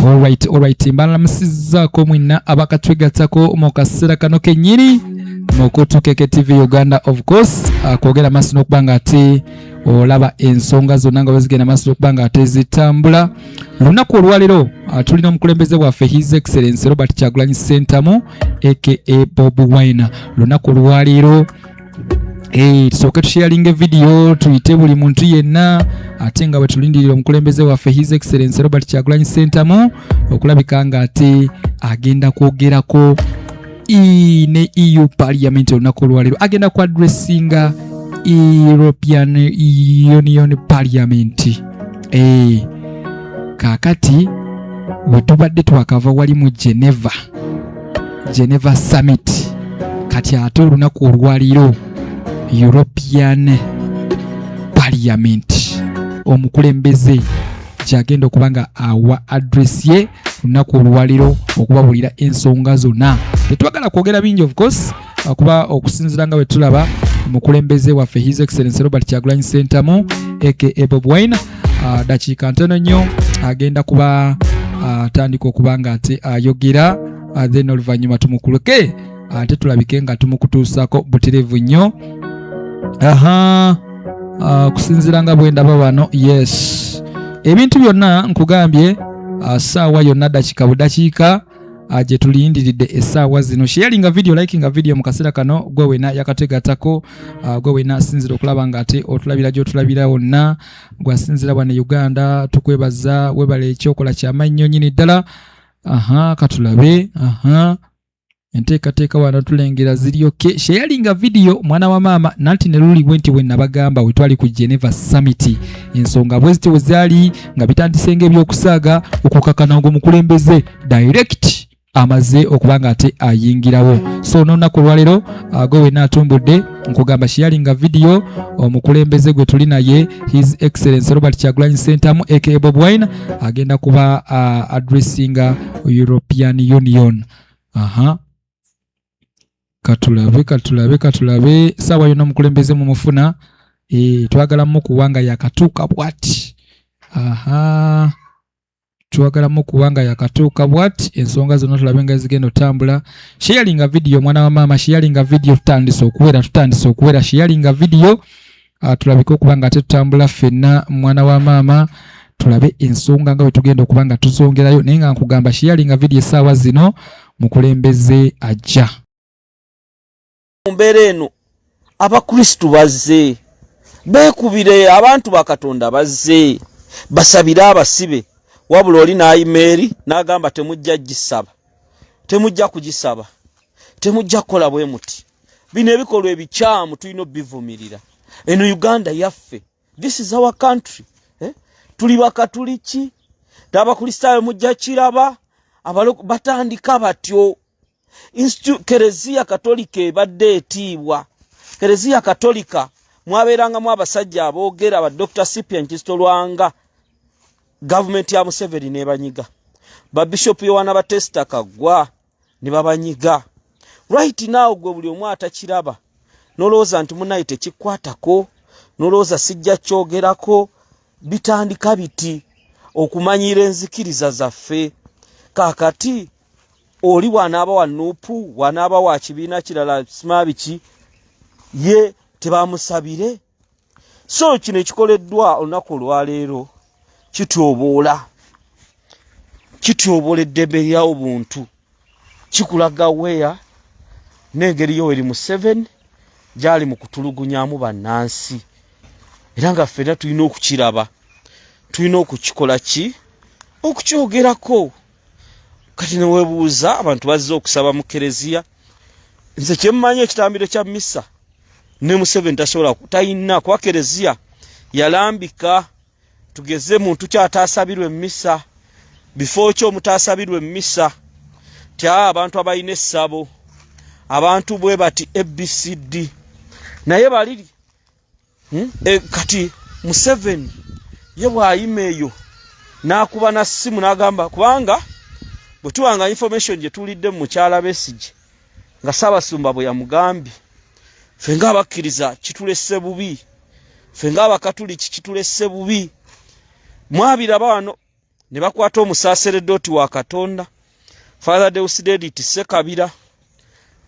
Alright. Mbalamusizzaako mwenna abakatwegattako mu kaseera kano kennyini mu Kutukeke TV Uganda, of course. Kwogera maaso n'okuba nga ate olaba ensonga zonna nga wezigenda maaso n'okuba nga ate zitambula. Lunaku olwaleero tulina omukulembeze waffe His Excellency Robert Kyagulanyi Ssentamu aka Bobi Wine. Lunaku olwaleero tusooke tusharinge video tuyite buli muntu yenna ate nga wetulindirira omukulembeze waffe His Excellency Robert Kyagulanyi Ssentamu okulabika nga ate agenda kwogerako ne EU Parliamentary olunaku olwaleero, agenda ku addressinga European Union Parliament. Kakati wetubadde twakava wali mu Geneva Summit, kati ate olunaku olwaleero European Parliament omukulembeze kyagenda okuba nga awa address ye lunaku olwaleero okubabulira ensonga zonna. Tetwagala kwogera bingi, of course, kuba okusinziira nga wetulaba omukulembeze waffe His Excellency Robert Kyagulanyi Ssentamu aka Bobi Wine dakiika ntono nnyo agenda kuba atandika okuba nga ate ayogera, then oluvannyuma tumukuleke ate tulabike nga tumukutuusako butereevu nnyo. Kusinziira nga bwe ndaba wano, yes, ebintu byonna nkugambye ssaawa yonna dakiika budakiika gye tulindiridde essaawa zino. Sharinga video, likinga video mu kaseera kano gwe wena yakategatako, gwe wena asinzira okulaba nga ate otulabira gy'otulabira wonna, gwe asinzira wano Uganda, tukwebaza, webale ekyokola ky'amannyo nnyini ddala. Katulabe enteekateeka wano tulengera ziri okay. Sharinga video mwana wa maama nanti ne luli bwenti bwe nabagamba we twali ku Geneva Summit, ensonga bweziti we zaali nga bitandisenge ebyokusaaga okukakana ngo mukulembeze direct amaze okuba nga ate ayingirawo. So n'olunaku olwaleero gwe wena atumbudde nkugamba sharinga video omukulembeze gwe tuli naye His Excellency Robert Kyagulanyi Ssentamu aka Bobi Wine agenda kuba addressinga European Union. Katulabe sawa yonna omukulembeze mu mufuna twagala mu kuwanga yakatuuka bwati. Twagala mu kuwanga yakatuuka bwati, ensonga zonna tulabe nga zigenda otambula. Sharinga video mwana wa maama, sharinga video tutandise okuwera sharinga video tulabike okuba nga tutambula ffenna mwana wa maama, tulabe ensonga nga wetugenda okuba nga tuzongerayo, naye nga nkugamba sharinga video essaawa zino mukulembeze ajja. Mbeera eno abakristu bazze beekubire abantu ba Katonda bazze basabire abasibe, wabula oli n'ayimeeri n'agamba temujja gisaba, temujja kugisaba, temujja kukola bwe muti. Bino ebikolwa ebikyamu tulina bivumirira. Eno Uganda yaffe, this is our country. Tuli bakatuliki, n'abakristaayo mujja kiraba, abaloko batandika batyo. Kereziya Katolika ebadde etiibwa. Kereziya Katolika mwabeerangamu abasajja aboogera ba Dr. Cyprian Kizito Lwanga, government ya Museveni nebanyiga, ba Bishop Yohana Batesta Kagwa ne babanyiga. Right now gwe buli omu atakiraba nolowooza nti munaye tekikwatako, nolowooza sijja kyogerako, bitandika biti okumanyira enzikiriza zaffe. Kakati oli wanaaba wa Nuupu, wanaaba wa kibiina kirala simabiki, ye tebamusabire. So kino ekikoleddwa olunaku olwaleero kityoboola eddembe ly'obuntu, kikulaga weya n'engeri Yoweri Museveni gyali mu kutulugunyamu bannansi, era nga ffenna tulina okukiraba, tulina okukikola ki, okukyogerako. Kati newebuuza abantu bazze okusaba mu kereziya, nze kyemmanyi ekitambiro kya misa ne Museveni tasobola kutayina kwa kereziya yalambika. Tugeze muntu kyataasabirwe misa before kyo mutaasabirwe misa tya abantu abayina essabo, abantu bwe bati ABCD naye baliri kati Museveni ye bwayima eyo n'akuba na ssimu n'agamba, kubanga bwe tuwanga information gye tulidde mu mukyala Besigye nga Ssaabasumba bwe yamugambye, ffe ng'abakkiriza kitulesse bubi, ffe ng'abakatuliki kitulesse bubi. Mwabiraba wano ne bakwata omusaasereddoti wa Katonda Father Deusdedit Ssekabira,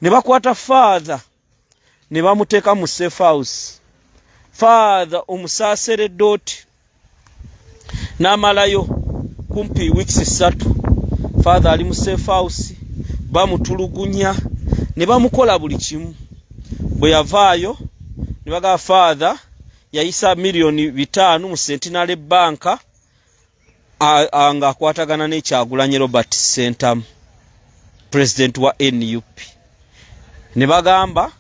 ne bakwata Father ne bamuteeka mu safe house. Father omusaasereddoti n'amalayo kumpi weeks 3. Father ali mu safe house, bamutulugunya ne bamukola buli kimu. Bwe yavaayo ne baga Father yayisa milioni 5 mu Centenary Bank anga akwatagana n'ekyagulanye Robert Sentamu, president wa NUP. Ne bagamba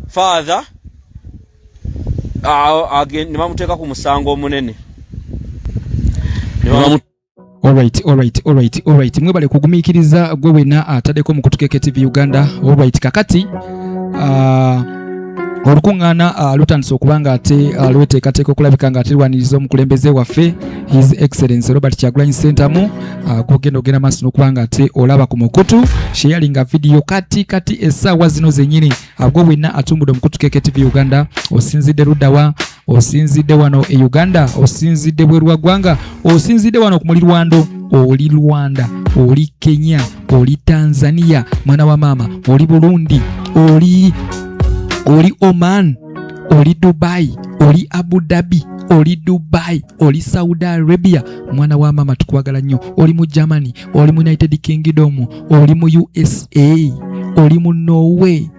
Father ne bamuteeka ku musango omunene. Alright. Mwebale kugumiikiriza gwe wena ataddeko mu kutukeke TV Uganda. Alright, kakati olukuŋŋaana lutandise okuba nga ate lweteekateeka okulabika nga ate lwaniriza omukulembeze waffe His Excellency Robert Kyagulanyi Ssentamu ogenda maaso n'okuba nga ate olaba ku mukutu sharinga video kati essaawa zino zennyini gwe wenna atumbudde omukutukeke TV Uganda. Osinzidde luddawa? Osinzidde wano e Uganda? Osinzidde bweru wa ggwanga? Osinzidde wano ku mulirwando? Oli Rwanda, oli Kenya, oli Tanzania, mwana wa mama, oli Burundi, oli Oman, oli Dubai, oli Abu Dhabi, oli Dubai, oli Saudi Arabia, mwana wa mama tukwagala nnyo, oli mu Germany, oli mu United Kingdom, oli mu USA, oli mu Norway.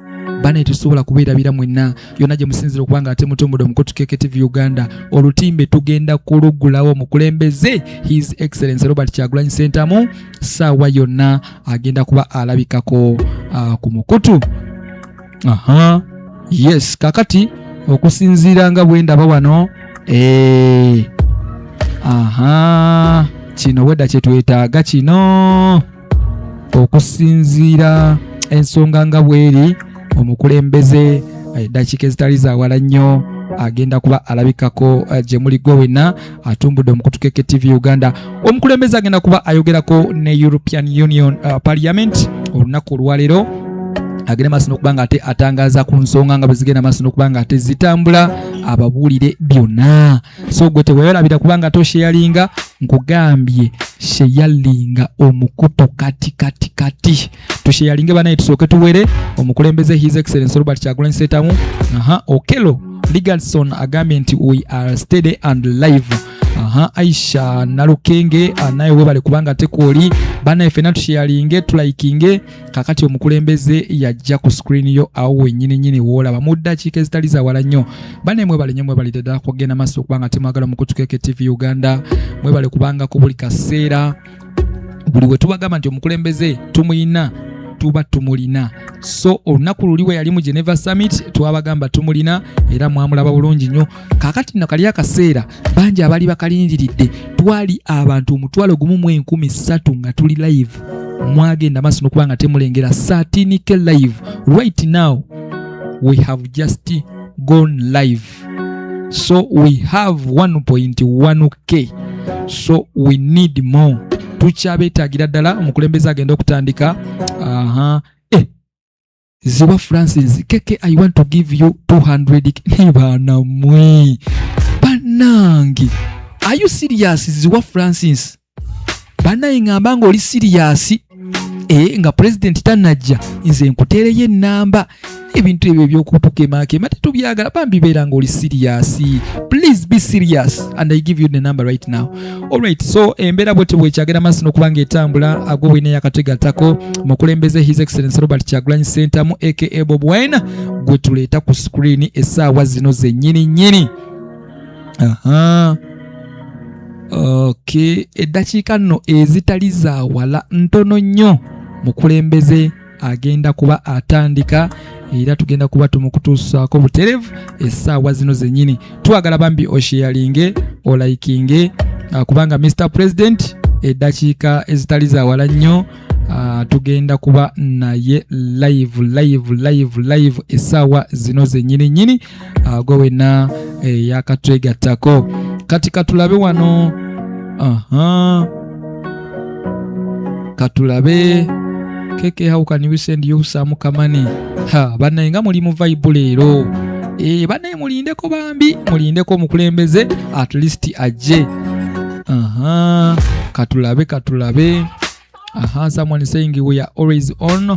Bana tusobola kubeerabira mwenna yonna gye musinzira okuba nga ate mutumbudde omukutukeke TV Uganda. Olutimbe tugenda kulugulawo omukulembeze His Excellency Robert Kyagulanyi Ssentamu ssaawa yonna agenda kuba alabikako ku mukutu. Yes, kakati okusinziira nga bwe ndaba wano kino wedda kye twetaaga kino okusinziira ensonga nga bweri omukulembeze eddakiika ezitali zaawala nnyo agenda kuba alabikako gye muli gwe wenna atumbudde omukutukeke TV Uganda. Omukulembeze agenda kuba ayogerako ne European Union Parliament olunaku olwaleero. Agenda maaso n'okuba nga ate atangaza ku nsonga nga bwe zigenda maaso n'okuba nga ate zitambula ababuulire byonna. So gwe teweerabira kuba nga tosheyalinga, nkugambye sheyalinga omukutu kati tusheyalinge banaye tusooke tuwere omukulembeze His Excellency Robert Kyagulanyi Ssentamu. Okelo Ligalson agambye nti we are steady and live. Aisha Nalukenge naye webale kubanga tekooli bana fena tusharinge tulaikinge kakati omukulembeze yajja ku screen yo awo wennyini wola bamudda chike zitaliza wala nnyo bana mwebale nyemwe bali dada kugenda maso kubanga temagala mu kutukeke TV Uganda mwebale kubanga ko buli kaseera buli we tubagamba nti omukulembeze tumuyina tuba tumulina. So olunaku luliwe yali mu Geneva Summit twabagamba tumulina era mwamulaba bulungi nnyo. Kakati nakali akaseera bangi abali bakalindiridde twali abantu omutwalo gumu mu 13 nga tuli live mwagenda maso n'okubanga temulengera 13k live. Right now we have just gone live, so we have 1.1k, so we need more. Tukyabetagira ddala omukulembeze agenda okutandika. Ziwa Francis keke, I want to give you 200 bana mwe banangi. Are you serious Ziwa Francis? Bana ngamba ngo oli serious nga president tanajja nze nkutereyo enamba ebintu ebyo by'okutukema tetubyagala bambibeera nga oli serious. Please be serious and I give you the number right now. Alright, so embeera bwete bwekyagenda maaso n'okubanga etambula agwo bwine yakategatako mukulembeze His Excellency Robert Kyagulanyi Ssentamu aka Bobi Wine gwe tuleeta ku screen essaawa zino zennyini. Okay, eddakiika nno ezitali zaawala ntono nnyo mukulembeze agenda kuba atandika era tugenda kuba tumukutuusaako buterevu essaawa zino zennyini. Twagala bambi osharinge olaikinge kubanga Mr. President eddakiika ezitali zaawala nnyo tugenda kuba naye live essaawa zino zennyini gwe wenna yakatwegattako. Kati katulabe wano katulabe keke how can you send you some kamani banaye nga muli mu vibe leero banaye mulindeko bambi mulindeko omukulembeze at least ajje katulabe. Someone is saying we are always on.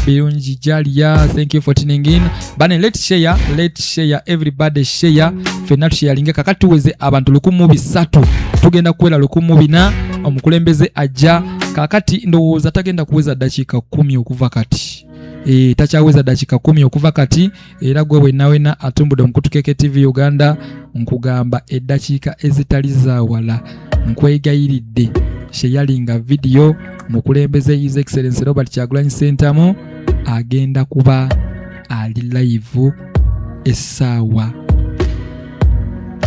Birungi Jalia, thank you for tuning in. Bane, let's share, everybody share. Fena tusharinge kakati weze abantu 13 tugenda kuwela 14 omukulembeze ajja kakati ndowooza tagenda kuweza dakika 10 okuva kati. Tachaweza dakika 10 okuva kati era gwe wena atumbudde mukutukeke TV Uganda nkugamba eddakiika ezitali zawala nkwegayiridde sharinga video mukulembeze His Excellency Robert Kyagulanyi Ssentamu agenda kuba ali live essaawa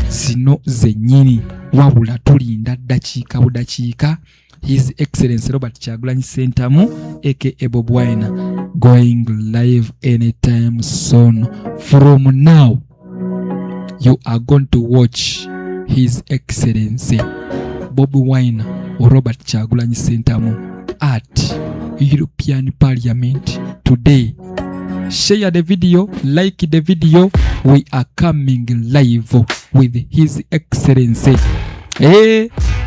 zino zennyini wabula tulinda dakiika budakiika. His Excellency Robert Kyagulanyi Ssentamu aka Bobi Wine going live anytime soon. From now you are going to watch His Excellency Bobi Wine or Robert Kyagulanyi Ssentamu at European Parliament today. Share the video, like the video. We are coming live with His Excellency.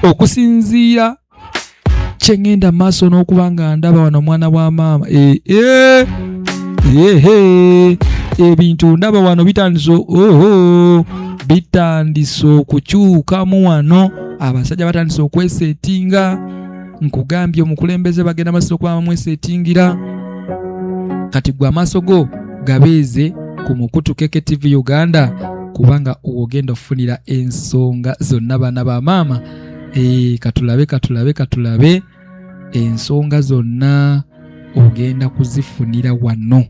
Okusinzira chengenda maso n'okubanga ndaba wano mwana wa mama ebintu ndaba wano bitandise okukyukamu wano. Abasajja batandise okwesetinga nkugambye omukulembeze bagenda maso okuba mwesetingira kati gwa maso go gabeeze ku Mukutukeke TV Uganda kubanga ogenda ofunira ensonga zonna bana ba mama. Katulabe ensonga zonna ogenda kuzifunira wano.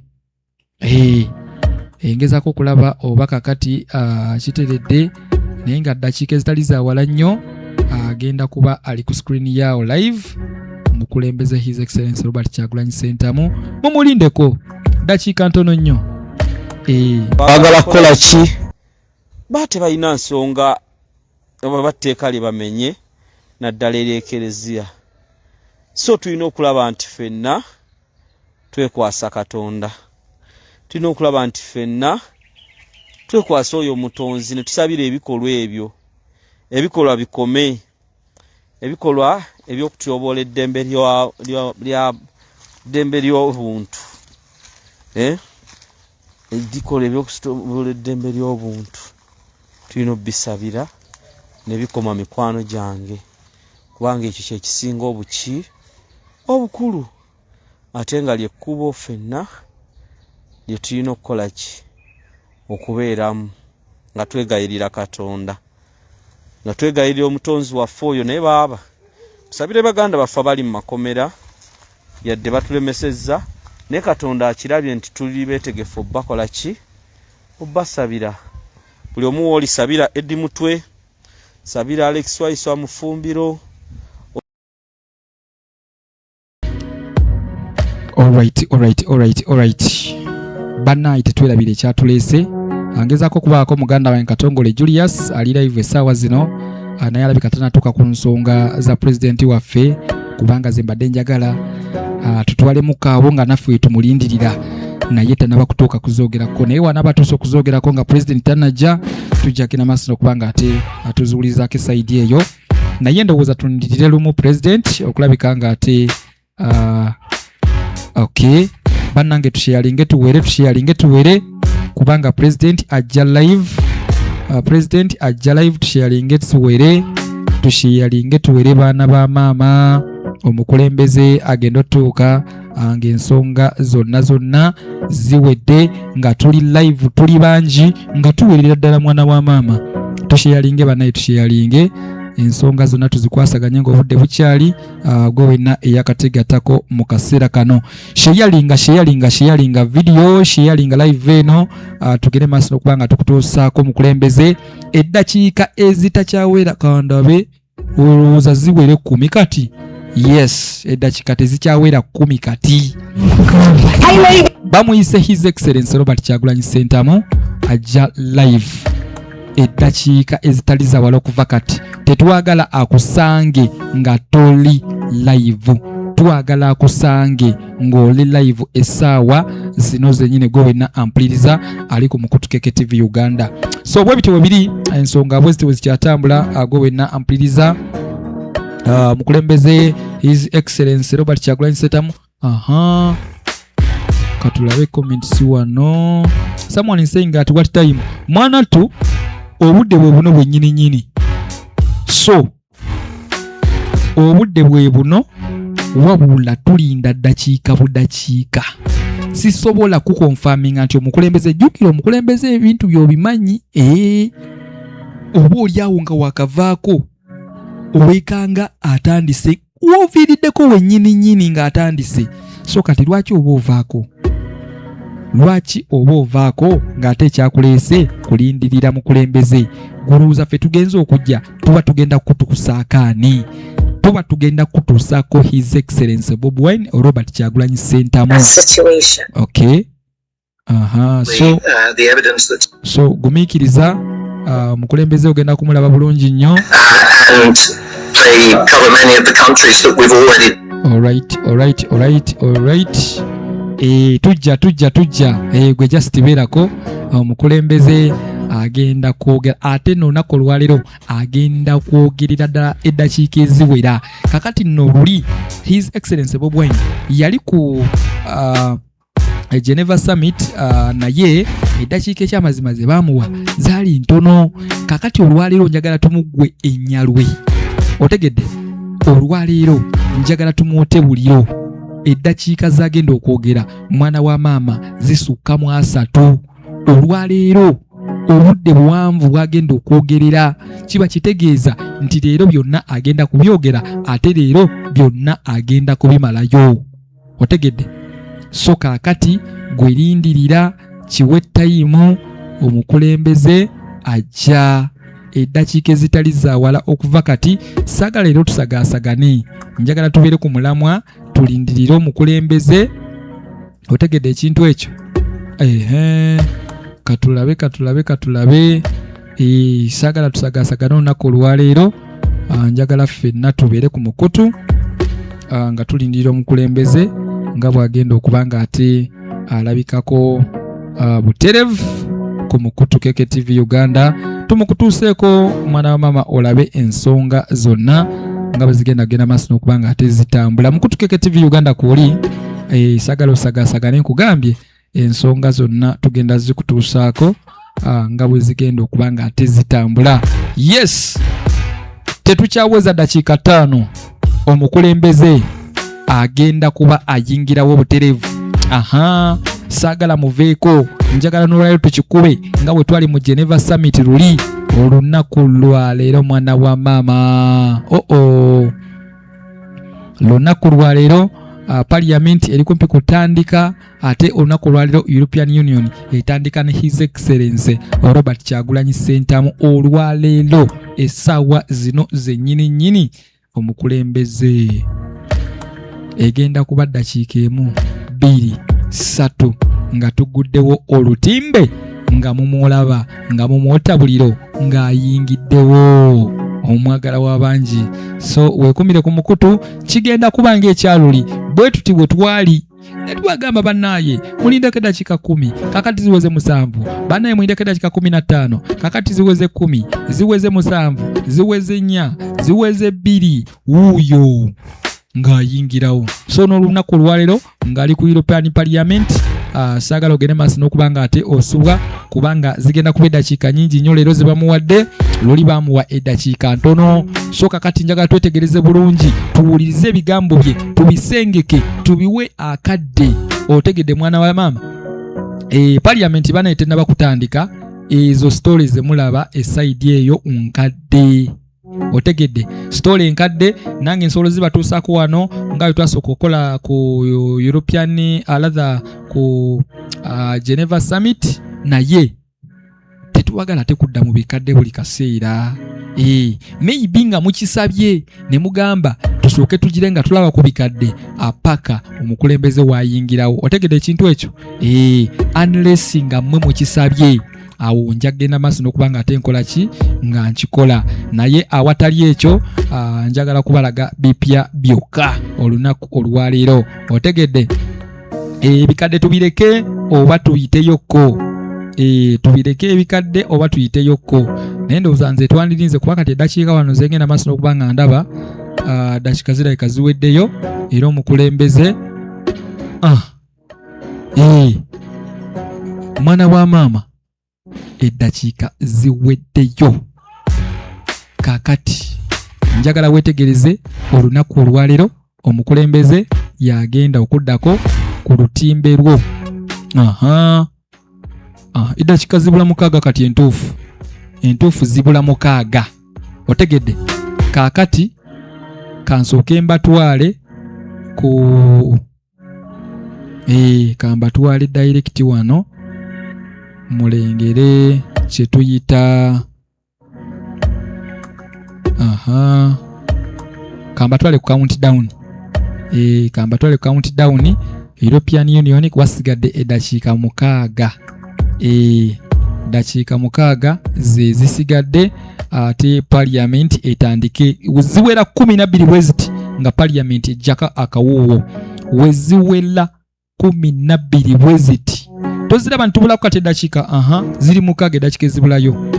Engezako kulaba oba kakati kiteredde naye nga dakiika ezitali zawala nnyo agenda kuba ali ku screen yawo live mukulembeze His Excellency Robert Kyagulanyi Ssentamu. Mumulindeko dakiika ntono nnyo. Bagala kukola ki? Bate balina nsonga oba batteeka lye bamenye naddala eryekerezia. So tulina okulaba nti ffenna twekwasa Katonda. Tulina okulaba nti ffenna twekwasa oyo Mutonzi ne tusabira ebikolwa ebyo. Ebikolwa bikome. Ebikolwa eby'okutyoboola eddembe ly'obuntu. Ebikolwa eby'okutyoboola eddembe ly'obuntu tulina obbisabira ne bikoma mikwano gyange kubanga ekyo kye kisinga obukulu ate nga lyekkubo ffenna lye tulina okukola ki okubeeramu nga twegayirira Katonda, nga twegayirira Omutonzi waffe oyo. Naye baaba tusabire baganda baffe bali mu makomera yadde batulemesezza naye Katonda akirabye nti tuli beetegefu bakola ki obbasabira. Buli omu woli sabira Eddi Mutwe, sabira Alex Waiswa Mufumbiro. Alright. Banayi tetwerabire kyatulese. Angezako kubaako muganda wa Katongole Julius ali live essaawa zino. Naye alabika tanatuuka ku nsonga za president waffe kubanga zembadde njagala tutwale mukaawo nga naffe tumulindirira naye tanaba kutuuka kuzoogerako. Naye wanaba tuuse okuzoogerako nga president tanajja tujja kina maaso okubanga ate atuzuulizaako esayidi eyo. Naye ndowooza tulindirire lumu president okulabika nga ate okay bannange tusharinge tuwere kubanga president ajja live. Tusharinge tuwere baana ba maama. Omukulembeze agenda otuuka ng'ensonga zonna ziwedde nga tuli live tuli bangi nga tuwerera ddala mwana wa maama. Tusharinge banaye, tusharinge ensonga zonna tuzikwasaganye ng'obudde bukyali gwe wenna eyakategatako mu kaseera kano. Sharinga video, sharinga live eno tugende maaso okuba nga tukutuusaako mukulembeze eddakiika ezitakyawera kandabe olowooza ziwere 10 kati. Yes, eddakiika tezikyawera 10 kati. Bamuyise His Excellency Robert Kyagulanyi Ssentamu ajja live eddakiika ezitali zawala okuva kati. Tetwagala akusange nga toli live, twagala akusange ng'oli live essaawa zino zennyini gwe wenna ampuliriza ali ku Mukutukeke TV Uganda. So bwe bityo bwe biri ensonga bwe zitiwe zikyatambula gwe wenna ampuliriza mukulembeze His Excellency Robert Kyagulanyi Ssentamu. Katulabe comments wano. Someone is saying at what time? Mwana tu obudde bwe buno bwe nyini. So obudde bwe buno wabula tulinda ddakiika budakiika. Sisobola kukonfaminga nti omukulembeze jjukira omukulembeze ebintu by'obimanyi oba oliawo nga wakavaako owekanga atandise woviiriddeko wennyini nga atandise. So kati lwaki oba ovaako ng'ate ekyakuleese kulindirira mukulembeze? Guluuza ffe tugenze okujja tuba tugenda kutukusaakaani? Tuba tugenda kutuusaako His Excellency Bobi Wine o Robert Kyagulanyi Ssentamu. Okay. So gumiikiriza mukulembeze ogenda kumulaba bulungi nnyo. And they cover many of the countries that we've already. All right. Tujja. Gwe just beerako omukulembeze agenda kwogera ate n'olunaku olwaleero agenda kwogerera ddala eddakiika eziwera. Kakati nno luli His Excellency Bobi Wine yali ku Geneva Summit, naye eddakiika ekyamazima ze baamuwa zaali ntono. Kakati olwaleero njagala tumugwe ennyalwe. Otegedde? Olwaleero njagala tumwote buliro. Eddakiika zagenda okwogera mwana wa maama zisukka mu 3. Olwaleero obudde buwanvu bwagenda okwogerera. Kiba kitegeeza nti leero byonna agenda kubyogera ate leero byonna agenda kubimalayo. Otegedde? So kaakati gwelindirira kiwe tayimu omukulembeze ajja. Eddakiika ezitali zaawala okuva kati. Saagala leero tusagaasagane, njagala tubeere ku mulamwa tulindirire omukulembeze. Otegedde ekintu ekyo? Katulabe. Saagala tusagaasagane olunaku olwaleero. Njagala ffenna tubeere ku mukutu nga tulindirira omukulembeze nga bw'agenda okuba nga ate alabikako buterevu ku mukutu Keke TV Uganda. Tumukutuuseeko mwana wa mama olabe ensonga zonna nga bwe zigenda maaso n'okuba nga ate zitambula. Mukutu Keke TV Uganda kwoli saagala osagaasagane nkugambye ensonga zonna tugenda zikutuusaako nga bwe zigenda okuba nga ate zitambula. Yes, tetukyaweza dakiika 5 omukulembeze agenda kuba ayingirawo buterevu. Saagala muveeko, njagala n'olwaleero tukikube nga bwe twali mu Geneva Summit luli olunaku lwaleero mwana wa maama. Lunaku lwaleero Parliamentary eri kumpi kutandika, ate olunaku lwaleero European Union etandika ne His Excellency Robert Kyagulanyi Ssentamu. Olwaleero essaawa zino zennyini omukulembeze egenda kuba ddakiika 1, 2, 3 nga tuguddewo olutimbe nga mumulaba nga mumwotabuliro ng'ayingiddewo omwagala w'abangi. So weekumire ku mukutu, kigenda kuba ng'ekyaluli bwe tuti bwe twali ne tubagamba bannaaye mulindeko eddakiika 10 kakati ziweze 7, bannaaye mulindeko eddakiika 15 kakati ziweze 10, ziweze 7, ziweze 4, ziweze 2, wuuyo ng'ayingirawo. So n'olunaku olwaleero ng'ali ku European Parliament. Saagala ogende maaso n'okuba nga ate osubwa kubanga zigenda kuba eddakiika nnyingi nnyo leero zebamuwadde. Luli baamuwa eddakiika ntono. So kakati njagala twetegereze bulungi tuwulirize ebigambo bye, tubisengeke, tubiwe akadde. Otegedde mwana wa maama? Parliament bana etennaba kutandika, ezo stories zemulaba esaidi eyo nkadde. Otegedde story enkadde nange ensolo zibatuusaako wano nga bwe twasooka okukola ku European ku Geneva Summit, naye tetuwagala tekudda mu bikadde buli kaseera. Maybe nga mukisabye ne mugamba tusooke tugire nga tulaba ku bikadde apaka omukulembeze wayingirawo. Otegedde ekintu ekyo? Unless nga mmwe mukisabye, awo njagenda maaso n'okuba nga ate nkola ki nga nkikola. Naye awatali ekyo njagala kubalaga bipya byokka olunaku olwaleero. Otegedde? Ebikadde tubireke oba tuyiteyokko. Tubireke ebikadde oba tuyiteyokko. Naye ndowooza nze twandirinze kuba kati eddakiika wano zengenda maaso n'okuba nga ndaba dakika zirabika ziweddeyo era omukulembeze mwana wa maama eddakiika ziweddeyo. Kaakati njagala weetegereze olunaku olwaleero omukulembeze yagenda okuddako ku lutimbe lwo. Eddakiika zibula mukaaga kati entuufu zibula mukaaga. Otegedde? Kaakati kansooke mbatwale ku kambatwale direct wano mulengere kye tuyita kambatwale ku countdown. Kambatwale ku countdown. European Union wasigadde eddakiika mukaaga. Dakiika mukaaga ze zisigadde ate Parliament etandike. Weziwera 12 bweziti nga Parliament ejjaka akawuuwo. Weziwera 12 bweziti. Toziraba ntubulako kati eddakiika ziri mukaaga eddakiika ezibulayo.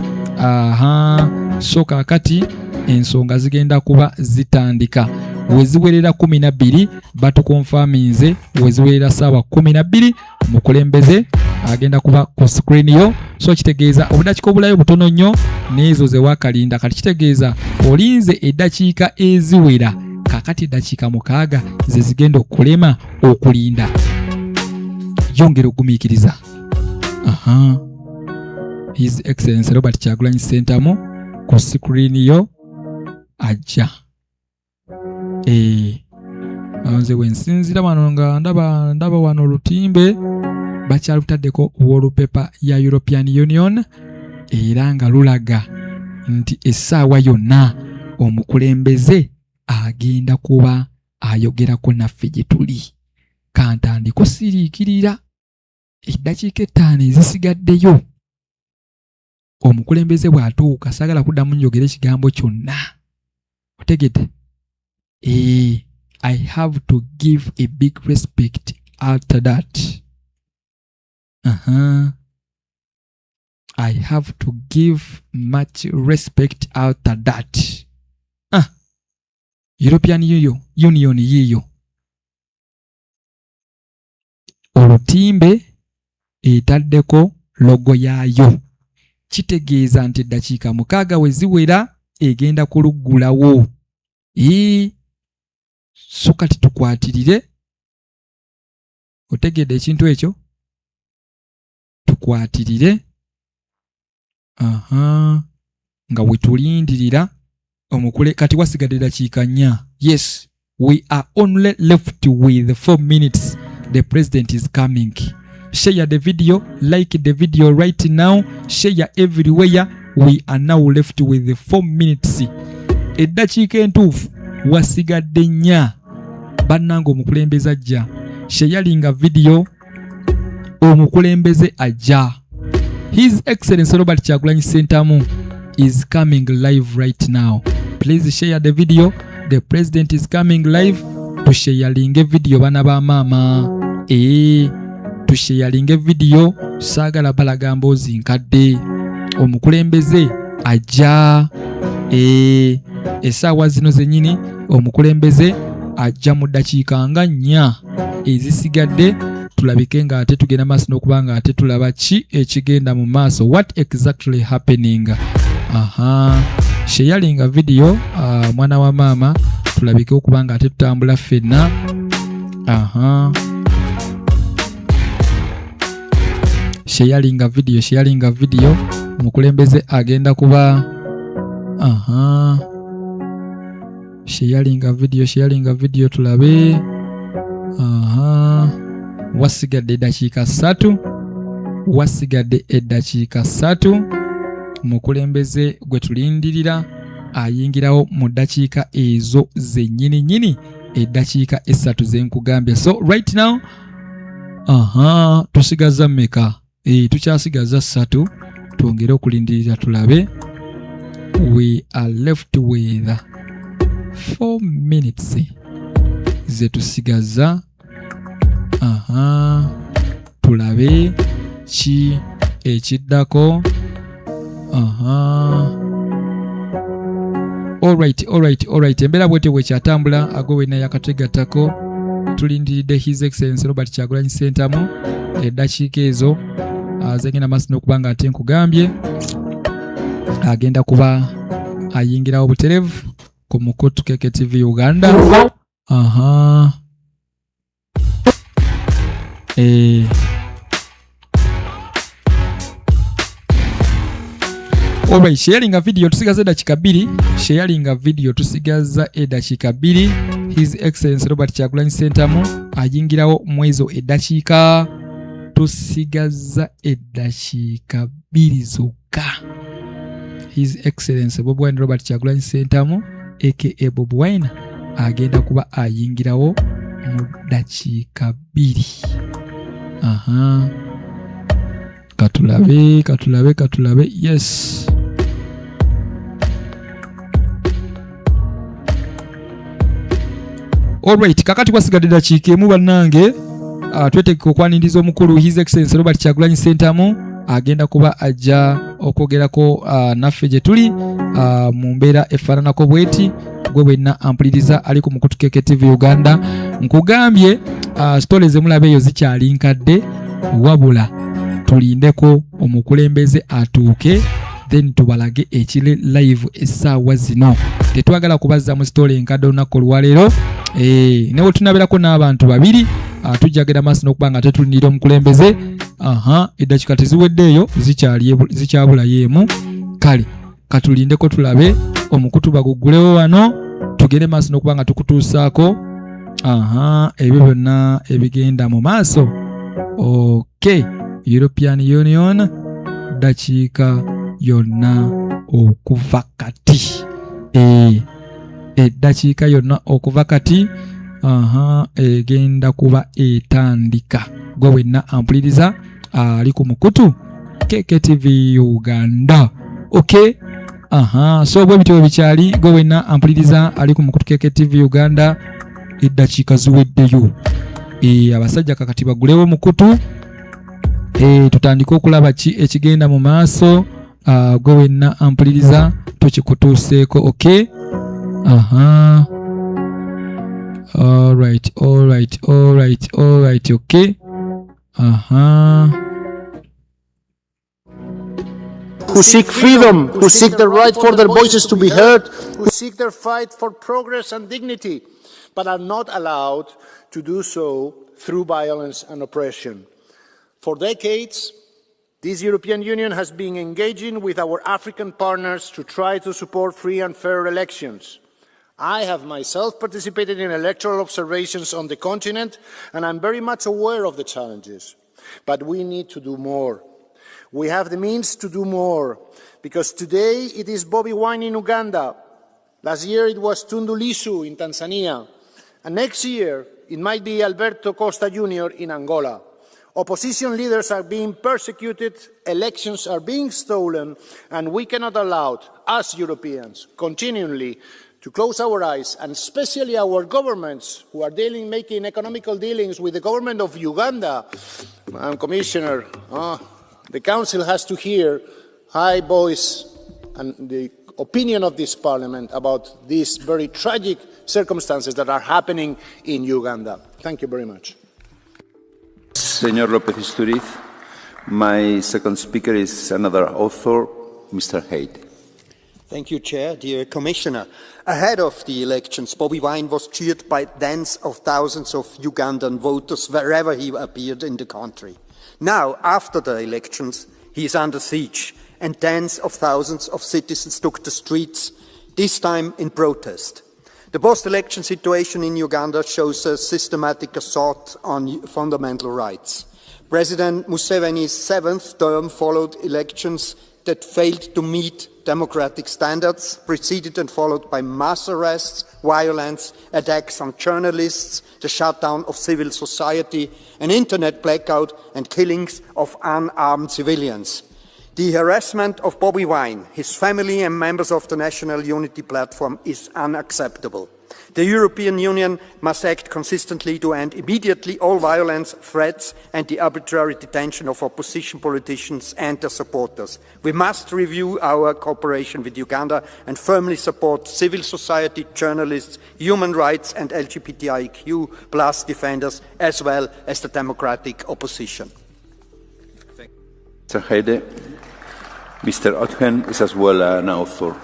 So kaakati ensonga zigenda kuba zitandika. Weziwerera 12 batukonfaminze weziwerera ssaawa 12 mukulembeze agenda kuba ku screen yo. So kitegeeza obudakiika obulayo butono nnyo n'ezo ze wakalinda. Kati kitegeeza olinze eddakiika eziwera kaakati eddakiika mukaaga ze zigenda okulema okulinda. Yongera okugumiikiriza. His Excellency Robert Kyagulanyi Ssentamu ku screen yo ajja. Nze wensinzira wano nga ndaba wano olutimbe bakyalutaddeko wallpaper ya European Union era nga lulaga nti essaawa yonna omukulembeze agenda kuba ayogerako naffe gye tuli. Kantandiko siriikirira eddakiika 5 ezisigaddeyo. Omukulembeze bw'atuuka saagala kuddamu njogera ekigambo kyonna. Otegedde? I have to give a big respect after that. I have to give much respect after that. European Union yiyo. Olutimbe etaddeko logo yaayo. Kitegeeza nti eddakiika mukaaga weziwera egenda kuluggulawo. So kati tukwatirire. Otegedde ekintu ekyo? Tukwatirire. Nga wetulindirira omukule kati wasigadde eddakiika 4. Yes, we are only left with 4 minutes. The president is coming. Share the video, like the video right now, share everywhere. We are now left with 4 minutes. Eddakiika entuufu wasigadde 4. Bannange omukulembeze ajja. Sharinga video omukulembeze ajja. His Excellency Robert Kyagulanyi Ssentamu is coming live right now. Please share the video. The president is coming live. Tusharinge video bana ba mama. Tusharinge video. Saagala balaga mboozi nkadde. Omukulembeze ajja. Essaawa zino zennyini omukulembeze ajja mu ddakiika nga 4 ezisigadde. Tulabike nga ate tugenda maaso n'okuba nga ate tulaba ki ekigenda mu maaso. What exactly happening? Sharinga video mwana wa maama tulabike okuba nga ate tutambula ffenna. Sharinga video omukulembeze agenda kuba sharinga video tulabe. Wasigadde eddakiika 3 mukulembeze gwe tulindirira ayingirawo mu ddakiika ezo zennyini eddakiika 3 zenkugambye. So right now tusigaza mmeka? Tukyasigaza 3. Twongere okulindirira tulabe. We are left with 4 minutes ze tusigaza. Tulabe ki ekiddako. Alright. Embeera bwetyo bwekyatambula agwe wenna yakatwegattako tulindiridde His Excellency Robert Kyagulanyi Ssentamu eddakiika ezo zengenda maaso n'okuba nga ate nkugambye agenda kuba ayingirawo buterevu ku Mukutu KKTV Uganda. Alright, sharinga video tusigaza eddakiika 2. Sharinga video tusigaza eddakiika 2. His Excellency Robert Kyagulanyi Ssentamu ayingirawo mwezo eddakiika. Tusigaza eddakiika 2 zokka. His Excellency Bobi Wine Robert Kyagulanyi Ssentamu aka Bobi Wine agenda kuba ayingirawo mu ddakiika 2. Katulabe. Yes. Alright, kakati kwasigadde eddakiika emu bannange. Twetegeka okwaniriza omukulu His Excellency Robert Kyagulanyi Ssentamu agenda kuba ajja okwogerako naffe gye tuli mu mbeera efaananako bweti gwe bwenna ampuliriza ali ku Mukutu KKTV Uganda. Nkugambye story zemulaba eyo zikyali nkadde, wabula tulindeko omukulembeze atuuke then tubalage ekire live essaawa zino. Tetwagala kubazza mu story enkadde olunaku olwaleero. Newe tunaberako n'abantu babiri tujjagera maaso n'okuba nga tetulindirira omukulembeze. Eddakiika teziweddeeyo zikyabulayo emu. Kale katulindeko tulabe omukutu baguggulewo wano tugende maaso n'okuba nga tukutuusaako ebyo byonna ebigenda mu maaso. Okay, European Union dakiika yonna okuva kati. Eddakiika yonna okuva kati egenda kuba etandika. Gwe wenna ampuliriza ali ku Mukutu KKTV Uganda. Okay. So bwe bityo bikyali, gwe wenna ampuliriza ali ku Mukutu KKTV Uganda. Eddakiika ziweddeyo. Abasajja kakati bagulewo Mukutu. Tutandika okulaba ki ekigenda mu maaso. Gwe wenna ampuliriza tukikutuuseeko. Okay. Alright. Okay. Who seek freedom, who seek the right for their voices to be heard, who seek their fight for progress and dignity, but are not allowed to do so through violence and oppression. For decades, this European Union has been engaging with our African partners to try to support free and fair elections. I have myself participated in electoral observations on the continent, and I'm very much aware of the challenges. But we need to do more. We have the means to do more, because today it is Bobi Wine in Uganda. Last year it was Tundu Lissu in Tanzania. And next year it might be Alberto Costa Jr. in Angola. Opposition leaders are being persecuted, elections are being stolen, and we cannot allow, as Europeans, continually to close our eyes, and especially our governments who are making economical dealings with the government of Uganda. Commissioner, the Council has to hear high voice and the opinion of this Parliament about these very tragic circumstances that are happening in Uganda. Thank you very much. Señor López Istúriz, my second speaker is another author, Mr. Haid. Thank you, Chair. Dear Commissioner, ahead of the elections, Bobi Wine was cheered by tens of thousands of Ugandan voters wherever he appeared in the country. Now, after the elections, he is under siege, and tens of thousands of citizens took the streets, this time in protest. The post-election situation in Uganda shows a systematic assault on fundamental rights. President Museveni's seventh term followed elections that failed to meet democratic standards, preceded and followed by mass arrests, violence, attacks on journalists, the shutdown of civil society, an internet blackout, and killings of unarmed civilians. The harassment of Bobi Wine, his family and members of the National Unity Platform is unacceptable. The European Union must act consistently to end immediately all violence, threats and the arbitrary detention of opposition politicians and their supporters. We must review our cooperation with Uganda and firmly support civil society, journalists, human rights and LGBTIQ plus defenders, as well as the democratic opposition. Mr. Heide, Mr. Otgen is as well an author.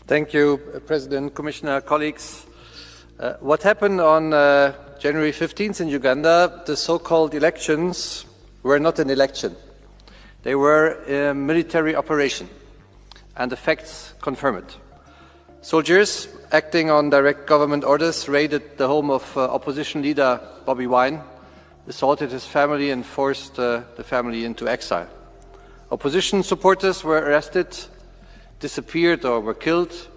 Thank you, President, Commissioner, colleagues. What happened on January 15th in Uganda, the so-called elections, were not an election. They were a military operation, and the facts confirm it. Soldiers, acting on direct government orders, raided the home of opposition leader Bobi Wine, assaulted his family and forced the family into exile. Opposition supporters were arrested, disappeared or were killed,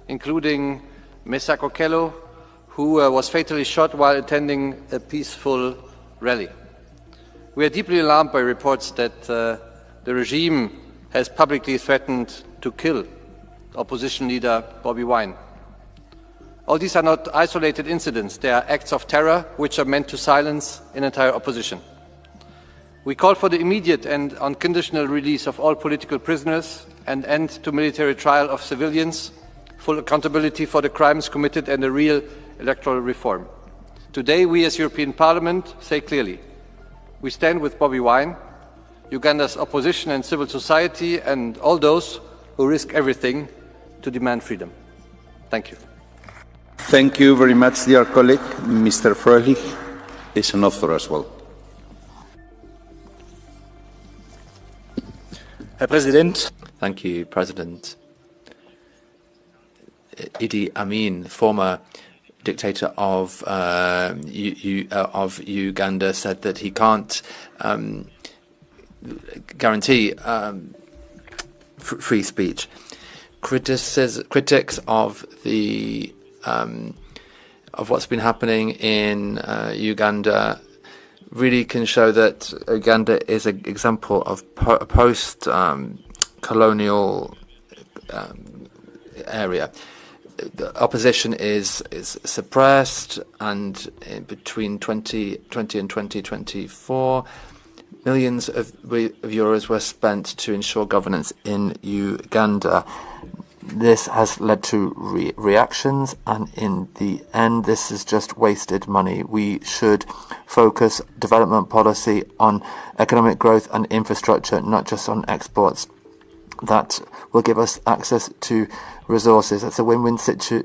including Mesa Kokelo, who was fatally shot while attending a peaceful rally. We are deeply alarmed by reports that the regime has publicly threatened to kill opposition leader Bobi Wine. All these are not isolated incidents, they are acts of terror which are meant to silence an entire opposition. We call for the immediate and unconditional release of all political prisoners, and end to military trial of civilians, full accountability for the crimes committed and a real electoral reform. Today, we as European Parliament say clearly, we stand with Bobi Wine, Uganda's opposition and civil society, and all those who risk everything to demand freedom. Thank you. Thank you very much, dear colleague. Mr. Freilich is an author as well. Herr Präsident. Thank you, President. Idi Amin, former dictator of Uganda, said that he can't guarantee free speech. Critics of the of what's been happening in Uganda really can show that Uganda is an example of a post-colonial area. The opposition is suppressed, and between 2020 and 2024, millions of euros were spent to ensure governance in Uganda. This has led to reactions, and in the end, this is just wasted money. We should focus development policy on economic growth and infrastructure, not just on exports. That will give us access to resources. It's a win-win situation.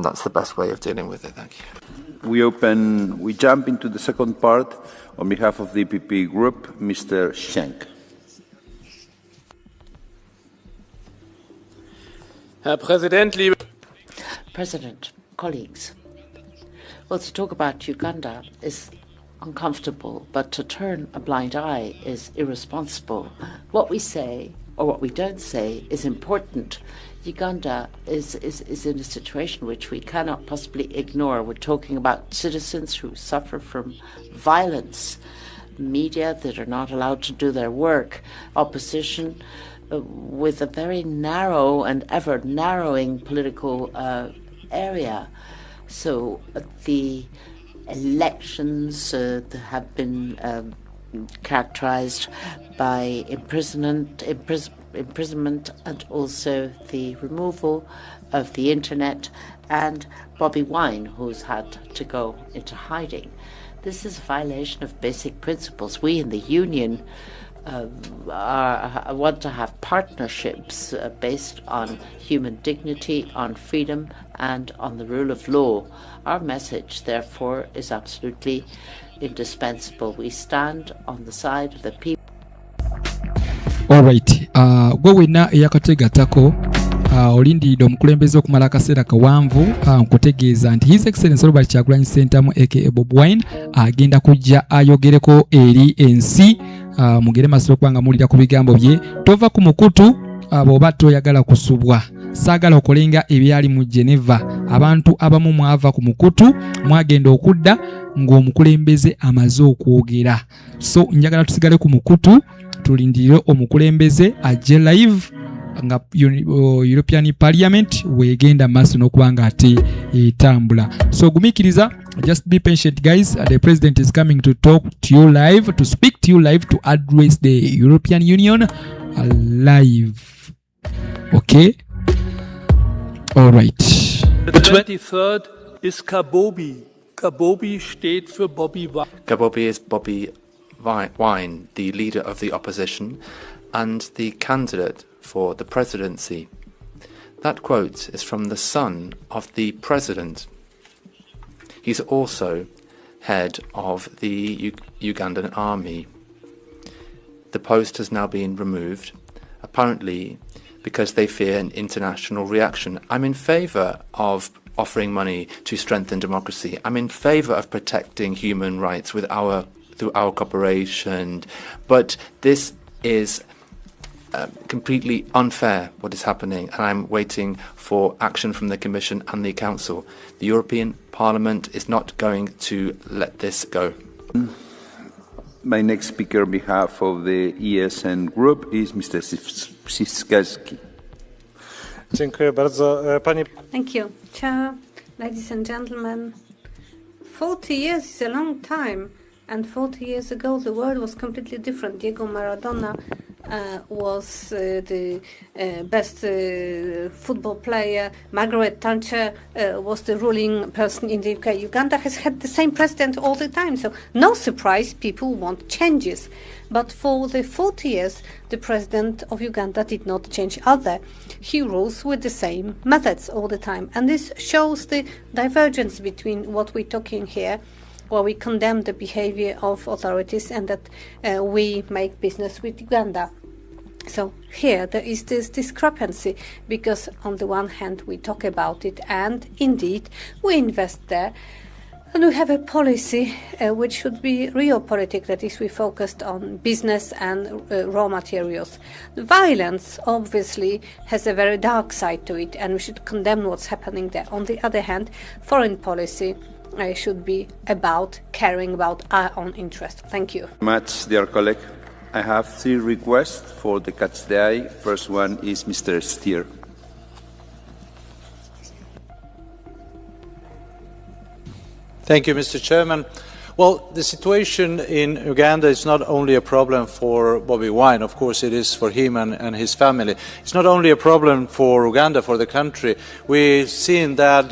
That's the best way of dealing with it. Thank you. We jump into the second part on behalf of the EPP group, Mr. Schenk. Herr Präsident, liebe President, colleagues. Well, to talk about Uganda is uncomfortable, but to turn a blind eye is irresponsible. What we say or what we don't say is important. Uganda is in a situation which we cannot possibly ignore. We're talking about citizens who suffer from violence, media that are not allowed to do their work, opposition with a very narrow and ever narrowing political area. So the elections have been characterized by imprisonment and also the removal of the internet, and Bobi Wine, who's had to go into hiding. This is a violation of basic principles. We in the Union want to have partnerships based on human dignity, on freedom, and on the rule of law. Our message, therefore, is absolutely indispensable. We stand on the side of the people. All right. Gwe wenna eyakategatako olindiridde omukulembeze okumala akaseera kawanvu nkutegeeza nti His Excellency Robert Kyagulanyi Ssentamu aka Bobi Wine agenda kujja ayogereko eri ensi. Mugere masiro kubanga mulira ku bigambo bye. Tova ku mukutu bw'oba toyagala kusubwa. Saagala okolenga ebyali mu Geneva. Abantu abamu mwava ku mukutu mwagenda okudda ng'omukulembeze amaze okwogera. So njagala tusigale ku mukutu, tulindirire omukulembeze ajje live nga European Parliament wegenda maaso n'okuba nga ate etambula. So gumiikiriza, just be patient guys. The president is coming to talk to you live, to speak to you live, to address the European Union live. Okay? All right. The 23rd is Bobi. Bobi steht für Bobi Wine. Bobi is Bobi Wine, the leader of the opposition and the candidate for the presidency. That quote is from the son of the president. He's also head of the Ugandan army. The post has now been removed, apparently because they fear an international reaction. I'm in favour of offering money to strengthen democracy. I'm in favour of protecting human rights through our cooperation. But this is completely unfair, what is happening, and I'm waiting for action from the Commission and the Council. The European Parliament is not going to let this go. My next speaker on behalf of the ESN group is Mr. Siskowski. Thank you, Chair, ladies and gentlemen. 40 years is a long time, and 40 years ago the world was completely different. Diego Maradona was the best football player. Margaret Thatcher was the ruling person in the UK. Uganda has had the same president all the time, so no surprise people want changes. But for the 40 years, the president of Uganda did not change either. He rules with the same methods all the time. And this shows the divergence between what we're talking here, where we condemn the behavior of authorities, and that we make business with Uganda. So here there is this discrepancy, because on the one hand we talk about it and indeed we invest there, and we have a policy which should be realpolitik, that is, we focused on business and raw materials. The violence obviously has a very dark side to it, and we should condemn what's happening there. On the other hand, foreign policy should be about caring about our own interest. Thank you. Much, dear colleague. I have 3 requests for the Catch the Eye. First one is Mr. Stier. Thank you, Mr. Chairman. Well, the situation in Uganda is not only a problem for Bobi Wine. Of course, it is for him and his family. It's not only a problem for Uganda, for the country. We've seen that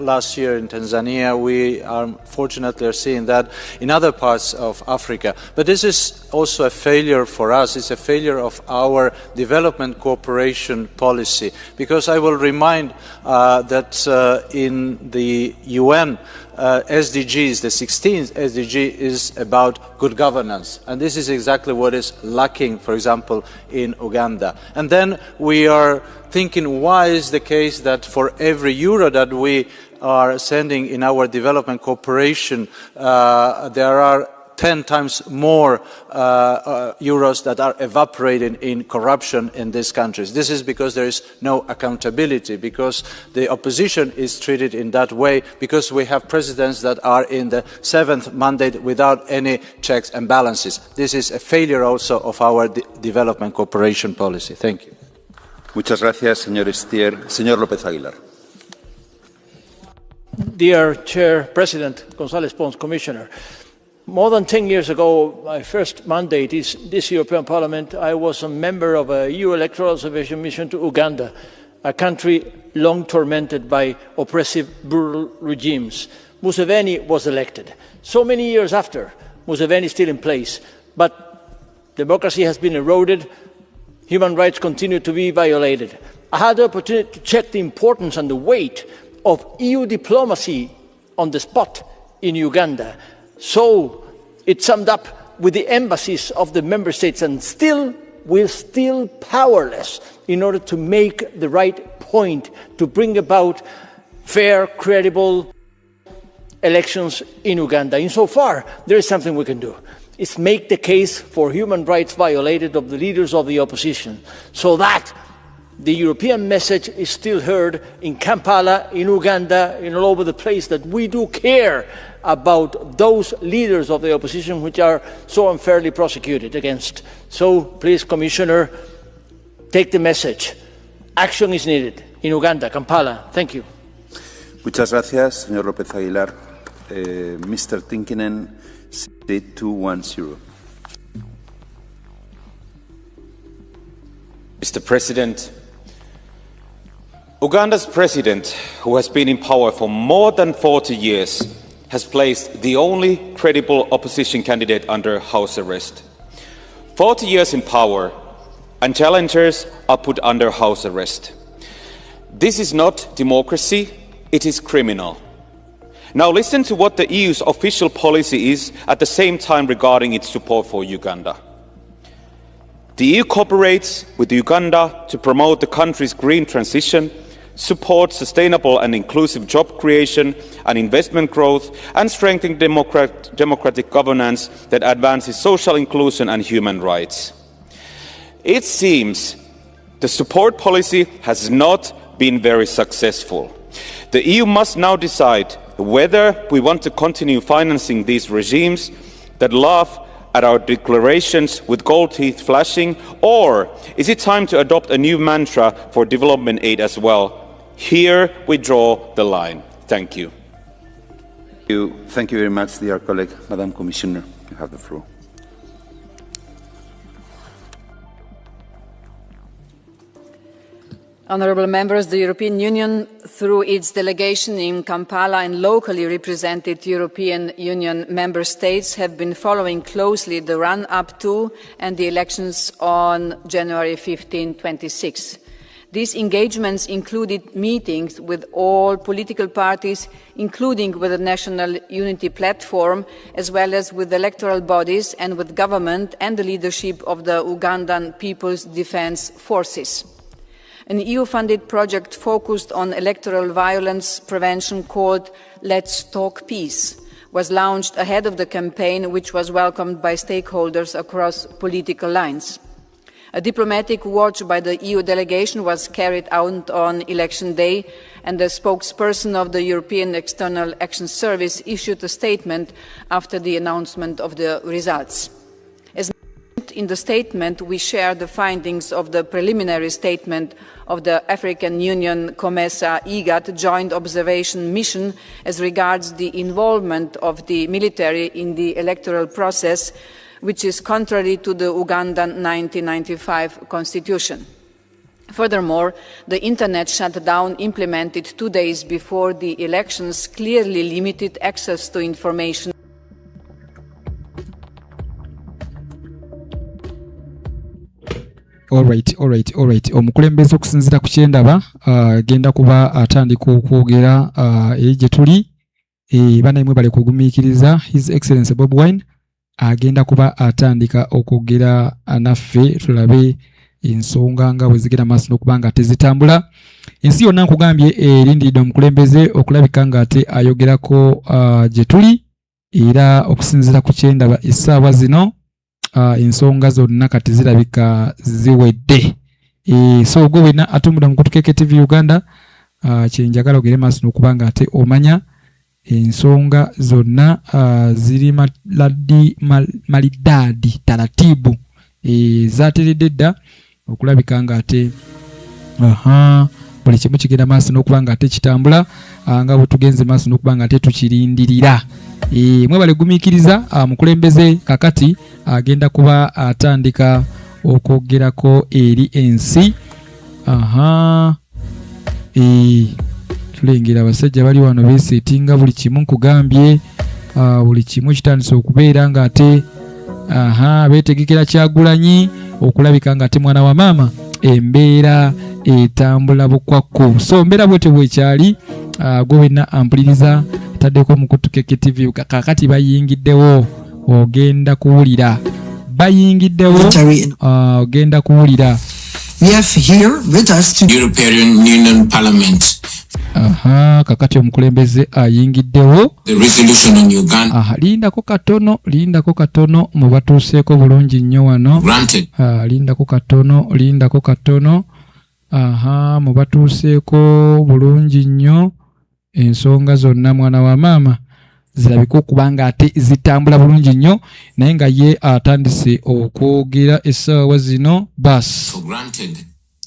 last year in Tanzania. We are fortunately seeing that in other parts of Africa. But this is also a failure for us. It's a failure of our development cooperation policy. Because I will remind that in the UN, SDGs, the 16th SDG is about good governance, and this is exactly what is lacking, for example, in Uganda. And then we are thinking, why is the case that for every euro that we are sending in our development cooperation, there are 10 times more euros that are evaporating in corruption in these countries. This is because there is no accountability, because the opposition is treated in that way, because we have presidents that are in the 7th mandate without any checks and balances. This is a failure also of our development cooperation policy. Thank you. Muchas gracias, señor Stier. Señor López Aguilar. Dear Chair, President, González Pons, Commissioner, more than 10 years ago, my first mandate is this European Parliament. I was a member of a EU electoral observation mission to Uganda, a country long tormented by oppressive, brutal regimes. Museveni was elected. So many years after, Museveni is still in place, but democracy has been eroded, human rights continue to be violated. I had the opportunity to check the importance and the weight of EU diplomacy on the spot in Uganda. So it summed up with the embassies of the member states, and we're still powerless in order to make the right point to bring about fair, credible elections in Uganda. Insofar, there is something we can do. It's make the case for human rights violated of the leaders of the opposition, so that the European message is still heard in Kampala, in Uganda, and all over the place, that we do care about those leaders of the opposition which are so unfairly prosecuted against. So please, Commissioner, take the message. action is needed in Uganda, Kampala. Thank you. Muchas gracias, señor López Aguilar. Mr. Tinkinen, 210. Mr. President, Uganda's president, who has been in power for more than 40 years, has placed the only credible opposition candidate under house arrest. 40 years in power, and challengers are put under house arrest. This is not democracy, it is criminal. Now listen to what the EU's official policy is at the same time regarding its support for Uganda. The EU cooperates with Uganda to promote the country's green transition, support sustainable and inclusive job creation and investment growth, and strengthen democratic governance that advances social inclusion and human rights. It seems the support policy has not been very successful. The EU must now decide whether we want to continue financing these regimes that laugh at our declarations with gold teeth flashing, or is it time to adopt a new mantra for development aid as well? Here we draw the line. Thank you. Thank you very much, dear colleague. Madam Commissioner, you have the floor. Honourable members, the European Union, through its delegation in Kampala and locally represented European Union member states, have been following closely the run-up to and the elections on January 15, 2026. These engagements included meetings with all political parties, including with the National Unity Platform, as well as with electoral bodies and with government and the leadership of the Ugandan People's Defence Forces. An EU-funded project focused on electoral violence prevention called Let's Talk Peace was launched ahead of the campaign, which was welcomed by stakeholders across political lines. A diplomatic watch by the EU delegation was carried out on election day, and the spokesperson of the European External Action Service issued a statement after the announcement of the results. In the statement, we share the findings of the preliminary statement of the African Union COMESA IGAD Joint Observation Mission as regards the involvement of the military in the electoral process, which is contrary to the Ugandan 1995 constitution. Furthermore, the internet shutdown implemented 2 days before the elections clearly limited access to information. Alright. Omukulembeze okusinzira ku kyendaba agenda kuba atandika okwogera gye tuli banaimwe bali kugumiikiriza His Excellency Bobi Wine agenda kuba atandika okwogera naffe tulabe ensonga nga bwe zigenda maaso n'okuba nga tezitambula. Ensi yonna nkugambye erindiridde omukulembeze okulabika nga ate ayogerako gye tuli era okusinzira ku kyendaba essaawa zino ensonga zonna kati zirabika ziwedde. So gwe wena atumbula mu kutukeeke TV Uganda kyenjagala ogere maaso n'okuba nga ate omanya ensonga zonna ziri malidaadi taratibu zateredde dda okulabika nga ate buli kimu kigenda maaso n'okuba nga ate kitambula nga bwe tugenze maaso n'okuba nga ate tukirindirira. Mwebale gumiikiriza mukulembeze kakati agenda kuba atandika okwogerako eri ensi. Tulengera abasajja bali wano beesetinga buli kimu nkugambye buli kimu kitandise okubeera nga ate beetegekera Kyagulanyi okulabika nga ate mwana wa maama embeera etambula bukwakku. So mbeera bwete bwekyali gwe wenna ampuliriza taddeko mu kutukeeke TV kakati bayingiddewo ogenda kuwulira ogenda kuwulira. We have here with us to European Union Parliament. Kakati omukulembeze ayingiddewo. The resolution on Uganda. Lindako katono mu batuuseeko bulungi nnyo wano. Granted. Lindako katono. Mu batuuseeko bulungi nnyo. Ensonga zonna mwana wa maama zirabika okuba nga ate zitambula bulungi nnyo naye nga ye atandise okwogera essaawa zino basi.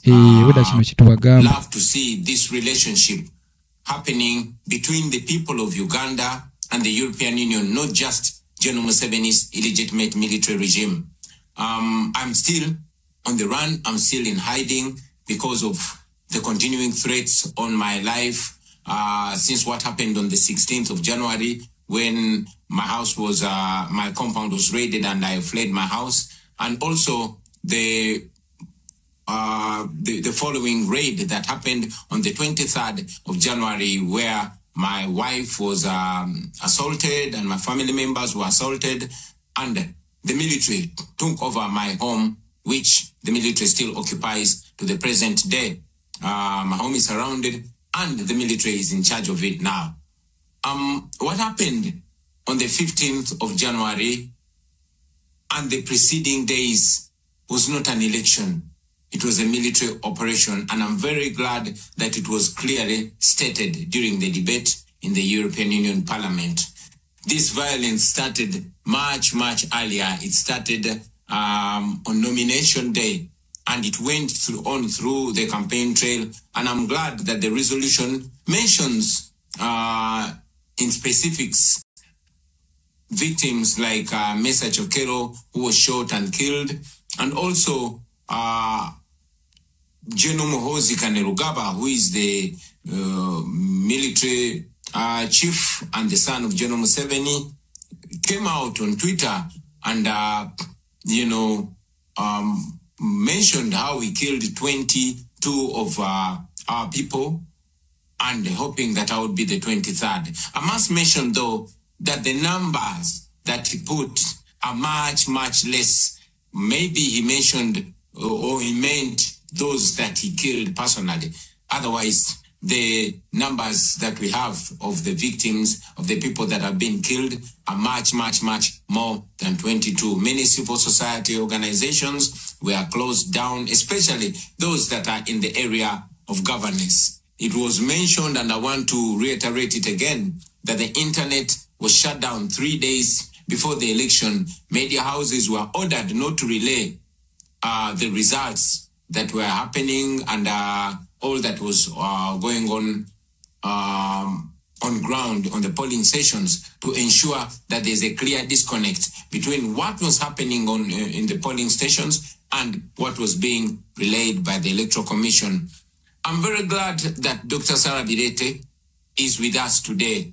weda kino kitubagamba. Love to see this relationship happening between the people of Uganda and the European Union, not just General Museveni's illegitimate military regime. I'm still on the run. I'm still in hiding because of the continuing threats on my life since what happened on the 16th of January when my house was, my compound was raided and I fled my house. And also the following raid that happened on the 23rd of January where my wife was assaulted and my family members were assaulted and the military took over my home, which the military still occupies to the present day. My home is surrounded and the military is in charge of it now. What happened on the 15th of January and the preceding days was not an election. It was a military operation, and I'm very glad that it was clearly stated during the debate in the European Union Parliament. This violence started much earlier. It started on nomination day, and it went on through the campaign trail. And I'm glad that the resolution mentions in specifics victims like Mesa Chokero, who was shot and killed, and also General Muhoozi Kainerugaba, who is the military chief and the son of General Museveni, came out on Twitter and, mentioned how he killed 22 of our people and hoping that I would be the 23rd. I must mention, though, that the numbers that he put are much less. Maybe he mentioned or he meant those that he killed personally. Otherwise, the numbers that we have of the victims, of the people that have been killed, are much more than 22. Many civil society organizations were closed down, especially those that are in the area of governance. It was mentioned, and I want to reiterate it again, that the internet was shut down 3 days before the election. Media houses were ordered not to relay the results that were happening and all that was going on ground on the polling stations to ensure that there's a clear disconnect between what was happening in the polling stations and what was being relayed by the Electoral Commission. I'm very glad that Dr. Sarah Birete is with us today.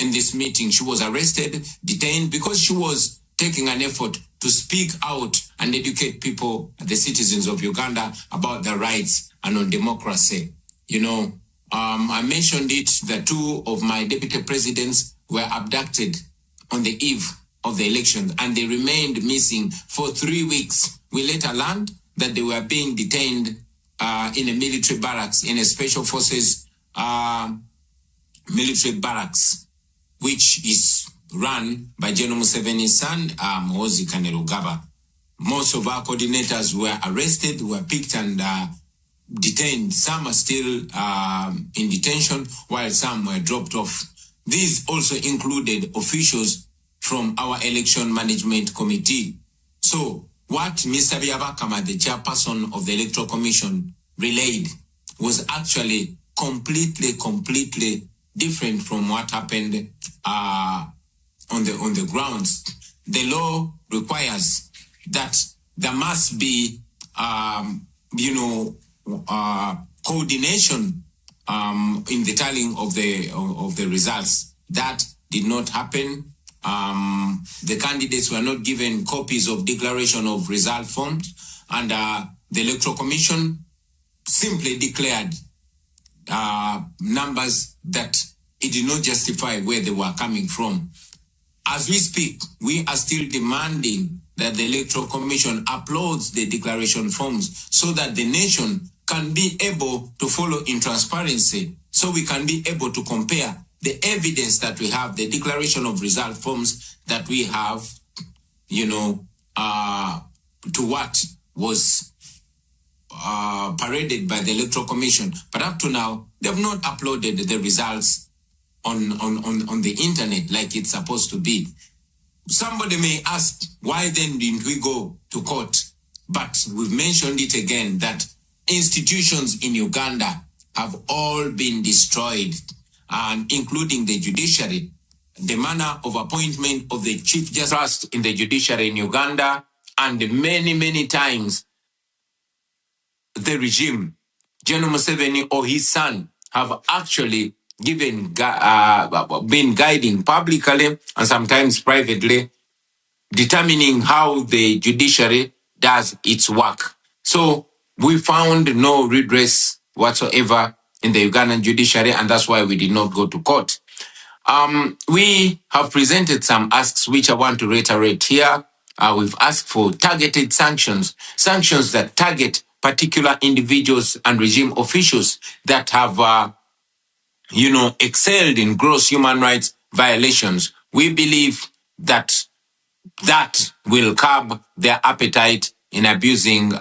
In this meeting, she was arrested, detained, because she was taking an effort to speak out and educate people, the citizens of Uganda, about their rights and on democracy. I mentioned it that 2 of my deputy presidents were abducted on the eve of the election and they remained missing for 3 weeks. We later learned that they were being detained in a military barracks, in a special forces military barracks, which is run by General Museveni's son, Muhoozi Kainerugaba. Most of our coordinators were arrested, were picked and detained. Some are still in detention, while some were dropped off. These also included officials from our election management committee. So what Mr. Byabakama, the chairperson of the Electoral Commission, relayed was actually completely different from what happened on the grounds. The law requires that there must be, coordination in the tallying of the results. That did not happen. The candidates were not given copies of declaration of result forms, and the Electoral Commission simply declared numbers that it did not justify where they were coming from. As we speak, we are still demanding that the Electoral Commission uploads the declaration forms so that the nation can be able to follow in transparency, so we can be able to compare the evidence that we have, the declaration of result forms that we have, to what was paraded by the Electoral Commission. But up to now, they have not uploaded the results on the internet like it's supposed to be. Somebody may ask, why then didn't we go to court? But we've mentioned it again that institutions in Uganda have all been destroyed, and including the judiciary. The manner of appointment of the Chief Justice in the judiciary in Uganda, and many, many times the regime, General Museveni or his son, have actually been guiding publicly and sometimes privately, determining how the judiciary does its work. So we found no redress whatsoever in the Ugandan judiciary, and that's why we did not go to court. We have presented some asks which I want to reiterate here. We've asked for targeted sanctions that target particular individuals and regime officials that have, excelled in gross human rights violations. We believe that will curb their appetite in abusing,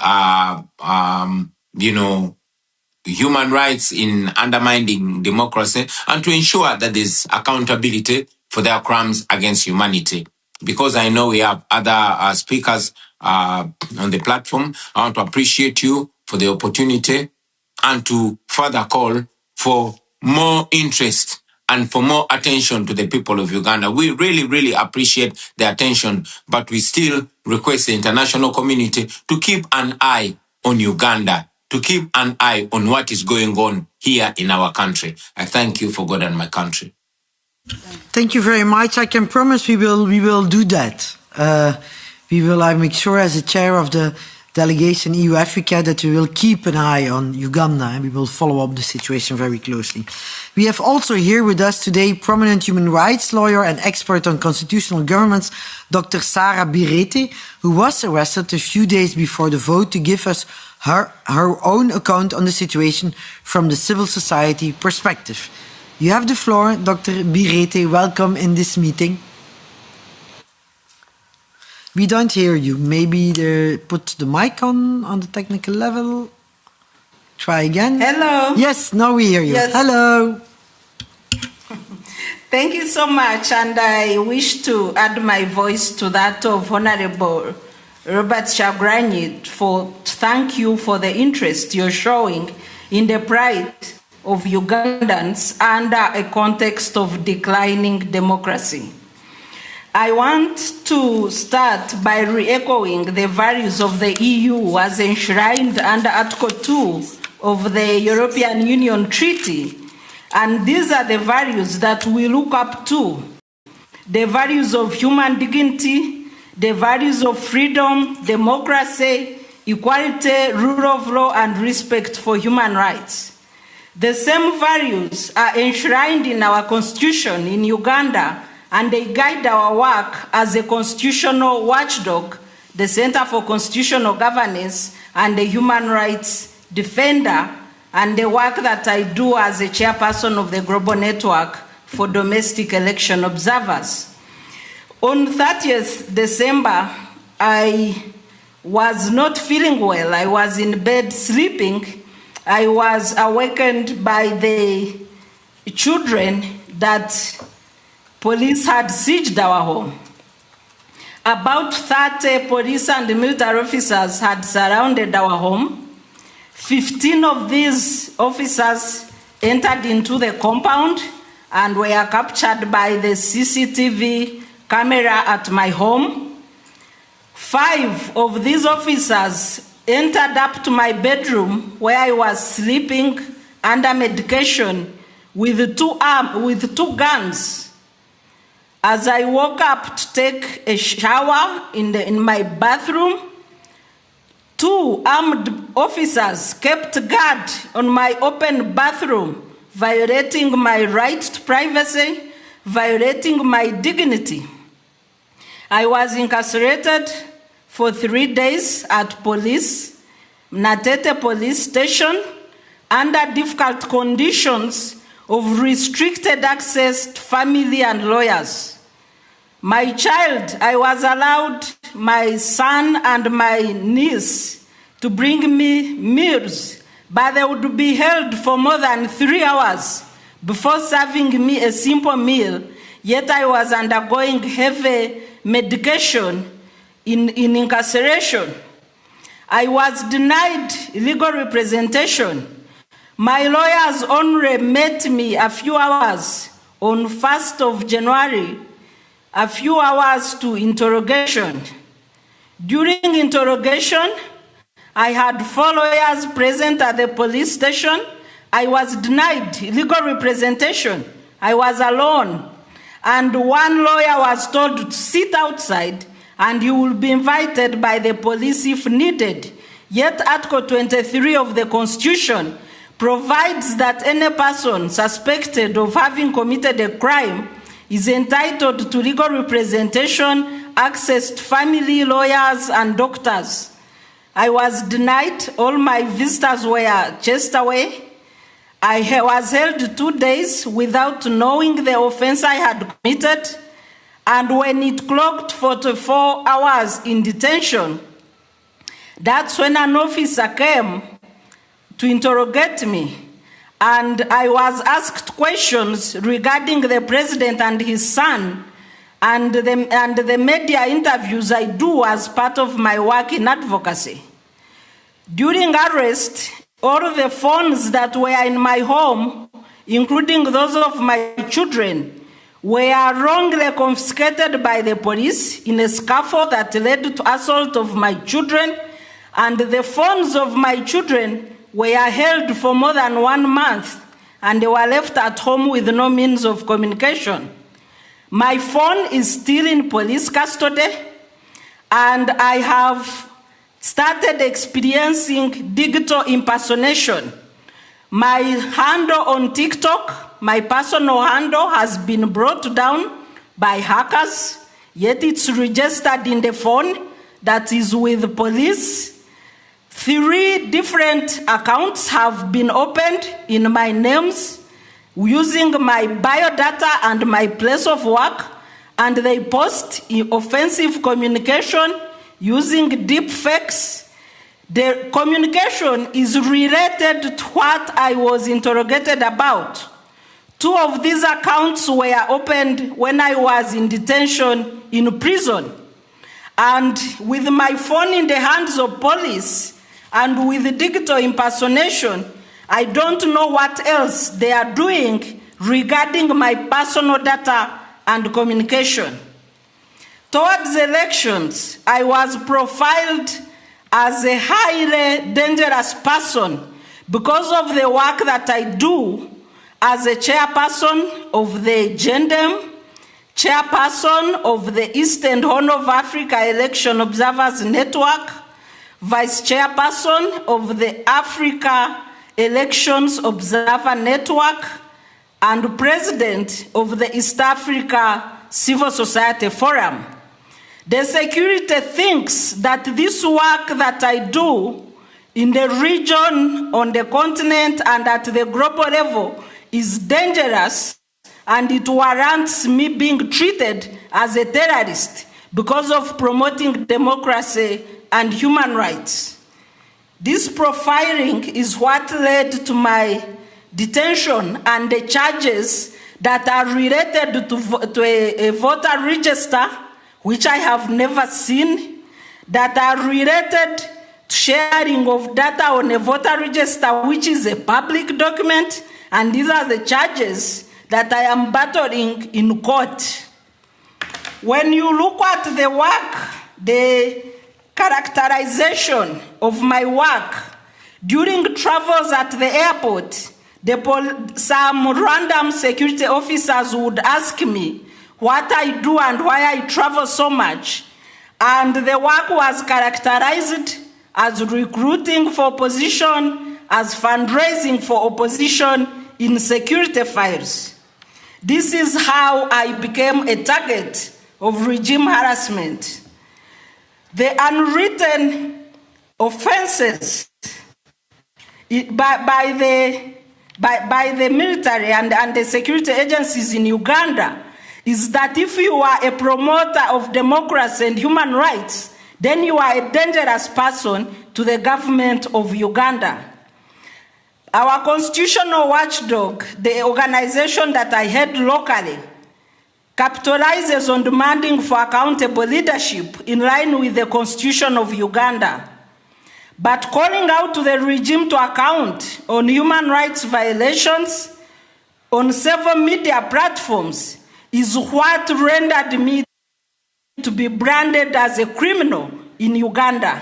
human rights, in undermining democracy, and to ensure that there's accountability for their crimes against humanity. Because I know we have other speakers on the platform, I want to appreciate you for the opportunity and to further call for more interest and for more attention to the people of Uganda. We really, really appreciate the attention, but we still request the international community to keep an eye on Uganda, to keep an eye on what is going on here in our country. I thank you for God and my country. Thank you very much. I can promise we will do that. I make sure as a chair of the delegation EU Africa that we will keep an eye on Uganda and we will follow up the situation very closely. We have also here with us today prominent human rights lawyer and expert on constitutional governments, Dr. Sarah Birete, who was arrested a few days before the vote to give us her own account on the situation from the civil society perspective. You have the floor, Dr. Birete. Welcome in this meeting. We don't hear you. Maybe put the mic on the technical level. Try again. Hello. Yes, now we hear you. Yes. Hello. Thank you so much, and I wish to add my voice to that of Honorable Robert Chagrani to thank you for the interest you're showing in the plight of Ugandans under a context of declining democracy. I want to start by re-echoing the values of the EU as enshrined under Article 2 of the European Union Treaty. And these are the values that we look up to. The values of human dignity, the values of freedom, democracy, equality, rule of law, and respect for human rights. The same values are enshrined in our constitution in Uganda, and they guide our work as a constitutional watchdog, the Center for Constitutional Governance, and the Human Rights Defender, and the work that I do as a chairperson of the Global Network for Domestic Election Observers. On 30th December, I was not feeling well. I was in bed sleeping. I was awakened by the children that police had sieged our home. About 30 police and military officers had surrounded our home. 15 of these officers entered into the compound and were captured by the CCTV camera at my home. 5 of these officers entered up to my bedroom where I was sleeping under medication with two guns. As I woke up to take a shower in my bathroom, 2 armed officers kept guard on my open bathroom, violating my right to privacy, violating my dignity. I was incarcerated for 3 days at Natete police station under difficult conditions of restricted access to family and lawyers. My child, I was allowed my son and my niece to bring me meals, but they would be held for more than 3 hours before serving me a simple meal, yet I was undergoing heavy medication in incarceration. I was denied legal representation. My lawyers only met me a few hours on 1st of January, a few hours to interrogation. During interrogation, I had 4 lawyers present at the police station. I was denied legal representation. I was alone. And one lawyer was told to sit outside and he will be invited by the police if needed. Yet Article 23 of the Constitution provides that any person suspected of having committed a crime is entitled to legal representation, access to family lawyers and doctors. I was denied. All my visitors were chased away. I was held 2 days without knowing the offense I had committed. And when it clocked 44 hours in detention, that's when an officer came to interrogate me. And I was asked questions regarding the president and his son and the media interviews I do as part of my work in advocacy. During arrest, all the phones that were in my home, including those of my children, were wrongly confiscated by the police in a scuffle that led to assault of my children, and the phones of my children were held for more than 1 month, and they were left at home with no means of communication. My phone is still in police custody, and I have started experiencing digital impersonation. My handle on TikTok, my personal handle, has been brought down by hackers, yet it's registered in the phone that is with the police. 3 different accounts have been opened in my names using my biodata and my place of work, and they post offensive communication using deep fakes. The communication is related to what I was interrogated about. 2 of these accounts were opened when I was in detention in prison. And with my phone in the hands of police and with digital impersonation, I don't know what else they are doing regarding my personal data and communication. Towards elections, I was profiled as a highly dangerous person because of the work that I do as a chairperson of the GENDEM, chairperson of the Eastern Horn of Africa Election Observers Network, vice chairperson of the Africa Elections Observer Network, and president of the East Africa Civil Society Forum. The security thinks that this work that I do in the region, on the continent, and at the global level is dangerous, and it warrants me being treated as a terrorist because of promoting democracy and human rights. This profiling is what led to my detention and the charges that are related to a voter register, which I have never seen, that are related to sharing of data on a voter register, which is a public document, and these are the charges that I am battling in court. When you look at the work, the characterization of my work, during travels at the airport, some random security officers would ask me what I do and why I travel so much. And the work was characterized as recruiting for opposition, as fundraising for opposition in security files. This is how I became a target of regime harassment. The unwritten offenses by the military and the security agencies in Uganda is that if you are a promoter of democracy and human rights, then you are a dangerous person to the government of Uganda. Our constitutional watchdog, the organization that I head locally, capitalizes on demanding for accountable leadership in line with the Constitution of Uganda. but calling out to the regime to account on human rights violations on several media platforms is what rendered me to be branded as a criminal in Uganda.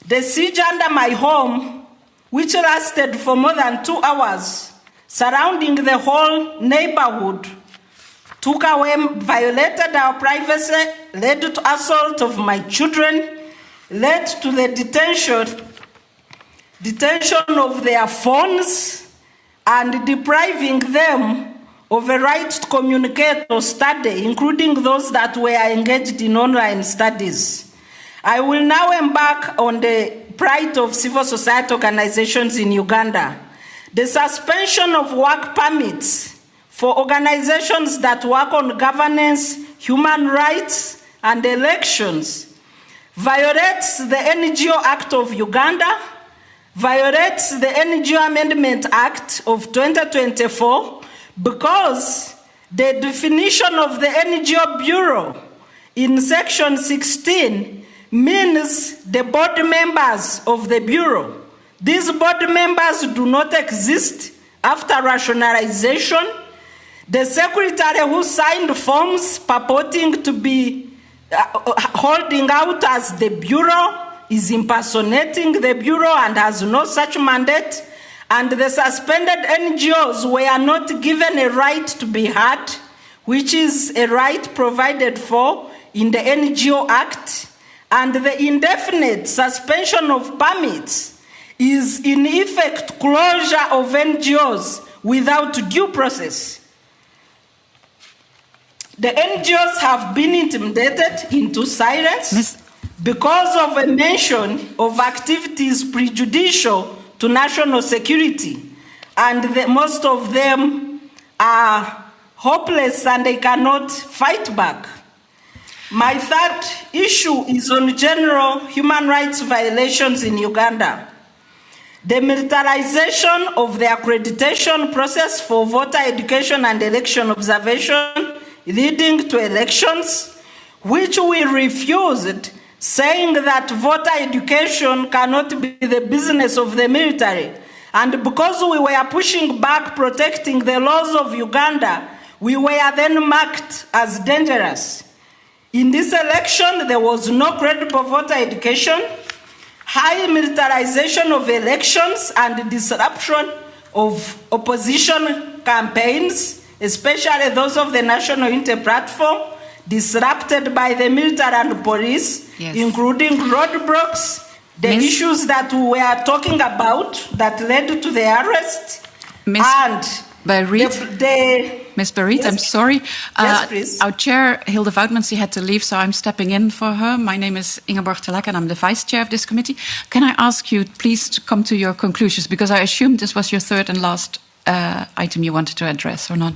The siege under my home, which lasted for more than 2 hours, surrounding the whole neighborhood, took away, violated our privacy, led to assault of my children, led to the detention of their phones, and depriving them of a right to communicate or study, including those that were engaged in online studies. I will now embark on the plight of civil society organizations in Uganda. The suspension of work permits for organizations that work on governance, human rights, and elections violates the NGO Act of Uganda, violates the NGO Amendment Act of 2024, because the definition of the NGO Bureau in Section 16 means the board members of the Bureau. These board members do not exist after rationalization. The secretary who signed forms purporting to be holding out as the Bureau is impersonating the Bureau and has no such mandate. And the suspended NGOs were not given a right to be heard, which is a right provided for in the NGO Act. And the indefinite suspension of permits is in effect closure of NGOs without due process. The NGOs have been intimidated into silence because of a mention of activities prejudicial to national security, and most of them are hopeless and they cannot fight back. My third issue is on general human rights violations in Uganda. The militarization of the accreditation process for voter education and election observation leading to elections, which we refused, saying that voter education cannot be the business of the military. And because we were pushing back protecting the laws of Uganda, we were then marked as dangerous. In this election, there was no credible voter education, high militarization of elections, and disruption of opposition campaigns, especially those of the National Unity Platform, disrupted by the military and police, including roadblocks, the issues that we were talking about that led to the arrest. Ms. Barreet, I'm sorry. Yes, please. Our chair, Hilde Woutmans, she had to leave, so I'm stepping in for her. My name is Ingeborg Telek, and I'm the vice chair of this committee. Can I ask you, please, to come to your conclusions, because I assume this was your third and last item you wanted to address, or not?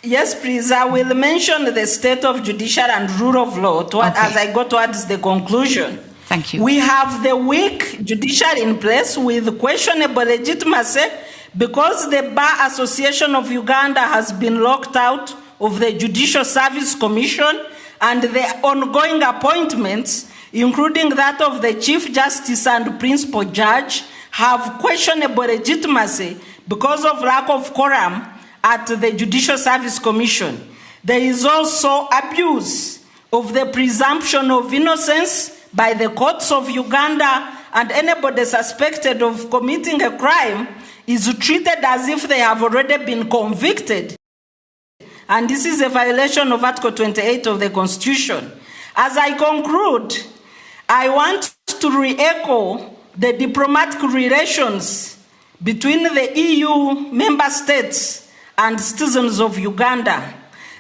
Yes, please. I will mention the state of judicial and rule of law as I go towards the conclusion. Thank you. We have the weak judiciary in place with questionable legitimacy because the Bar Association of Uganda has been locked out of the Judicial Service Commission, and the ongoing appointments, including that of the Chief Justice and Principal Judge, have questionable legitimacy because of lack of quorum at the Judicial Service Commission. There is also abuse of the presumption of innocence by the courts of Uganda, and anybody suspected of committing a crime is treated as if they have already been convicted. And this is a violation of Article 28 of the Constitution. As I conclude, I want to re-echo the diplomatic relations between the EU member states and citizens of Uganda.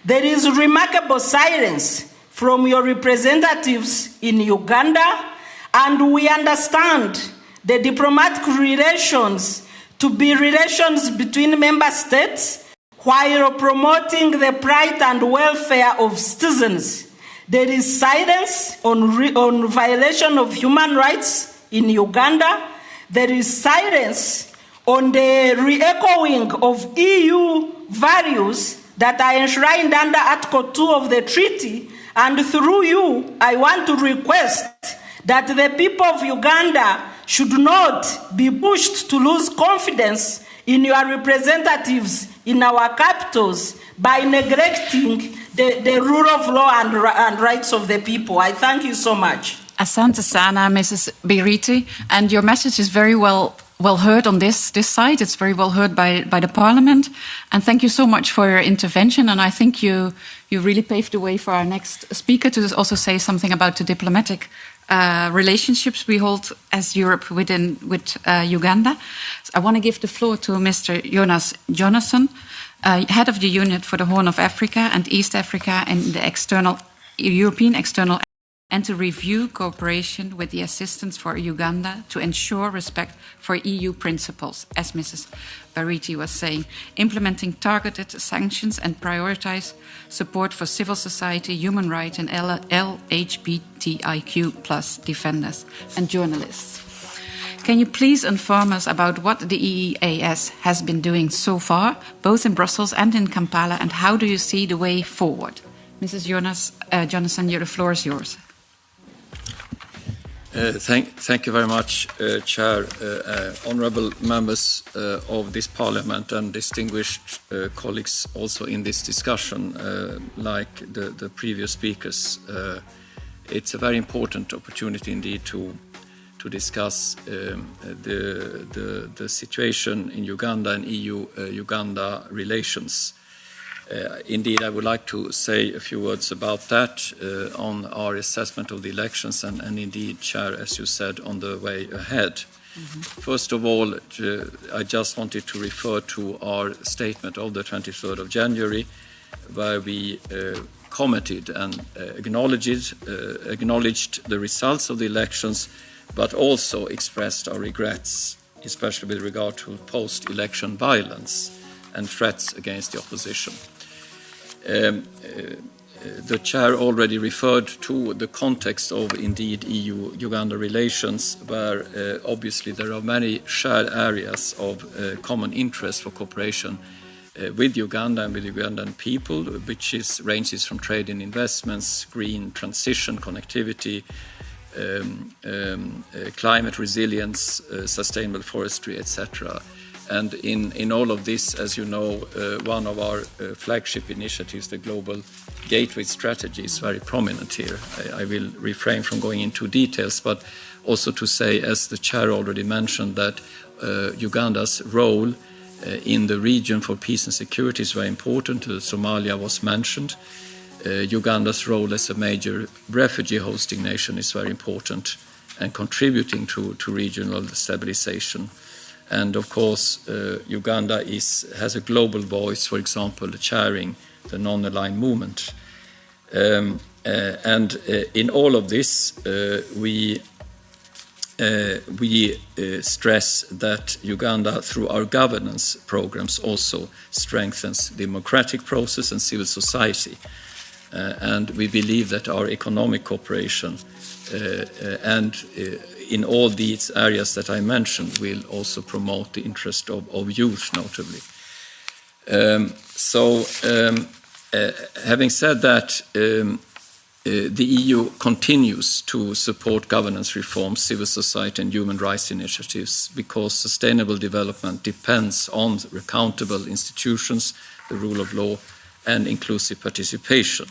There is remarkable silence from your representatives in Uganda, and we understand the diplomatic relations to be relations between member states while promoting the pride and welfare of citizens. There is silence on violation of human rights in Uganda. There is silence on the re-echoing of EU values that are enshrined under Article 2 of the treaty. And through you, I want to request that the people of Uganda should not be pushed to lose confidence in your representatives in our capitals by neglecting the rule of law and rights of the people. I thank you so much. Asante sana, Mrs. Biriti, and your message is very well heard on this side. It's very well heard by the Parliament, and thank you so much for your intervention. And I think you really paved the way for our next speaker to also say something about the diplomatic relationships we hold as Europe with Uganda. So I want to give the floor to Mr. Jonas Jonasson, head of the unit for the Horn of Africa and East Africa and the European external, and to review cooperation with the assistance for Uganda to ensure respect for EU principles, as Mrs. Bariti was saying, implementing targeted sanctions and prioritize support for civil society, human rights and LGBTIQ plus defenders and journalists. Can you please inform us about what the EEAS has been doing so far, both in Brussels and in Kampala, and how do you see the way forward? Mrs. Jonasson, the floor is yours. Thank you very much, Chair, honourable members of this Parliament and distinguished colleagues also in this discussion, like the previous speakers. It's a very important opportunity indeed to discuss the situation in Uganda and EU-Uganda relations. Indeed, I would like to say a few words about that on our assessment of the elections and indeed, Chair, as you said, on the way ahead. Mm-hmm. First of all, I just wanted to refer to our statement of the 23rd of January, where we commented and acknowledged the results of the elections, but also expressed our regrets, especially with regard to post-election violence and threats against the opposition. The Chair already referred to the context of, indeed, EU-Uganda relations, where obviously there are many shared areas of common interest for cooperation with Uganda and with Ugandan people, which ranges from trade and investments, green transition, connectivity, climate resilience, sustainable forestry, etc. And in all of this, as you know, one of our flagship initiatives, the Global Gateway Strategy, is very prominent here. I will refrain from going into details, but also to say, as the Chair already mentioned, that Uganda's role in the region for peace and security is very important. Somalia was mentioned. Uganda's role as a major refugee hosting nation is very important and contributing to regional stabilization. And of course, Uganda has a global voice, for example, chairing the non-aligned movement. And in all of this, we stress that Uganda, through our governance programs, also strengthens the democratic process and civil society. And we believe that our economic cooperation and in all these areas that I mentioned will also promote the interest of youth, notably. Having said that, the EU continues to support governance reforms, civil society and human rights initiatives, because sustainable development depends on accountable institutions, the rule of law and inclusive participation.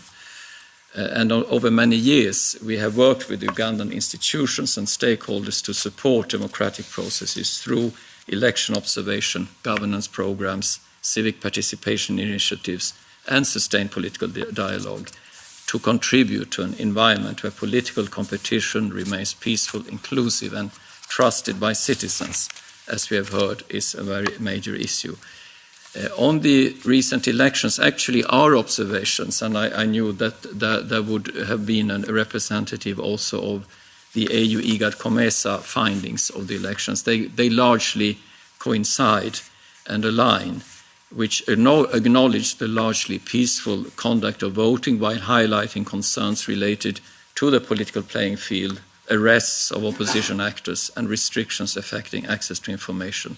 And over many years, we have worked with Ugandan institutions and stakeholders to support democratic processes through election observation, governance programs, civic participation initiatives, and sustained political dialogue to contribute to an environment where political competition remains peaceful, inclusive, and trusted by citizens, as we have heard, is a very major issue. On the recent elections, actually our observations, and I knew that there would have been a representative also of the AU-IGAD COMESA findings of the elections, they largely coincide and align, which acknowledge the largely peaceful conduct of voting while highlighting concerns related to the political playing field, arrests of opposition actors, and restrictions affecting access to information.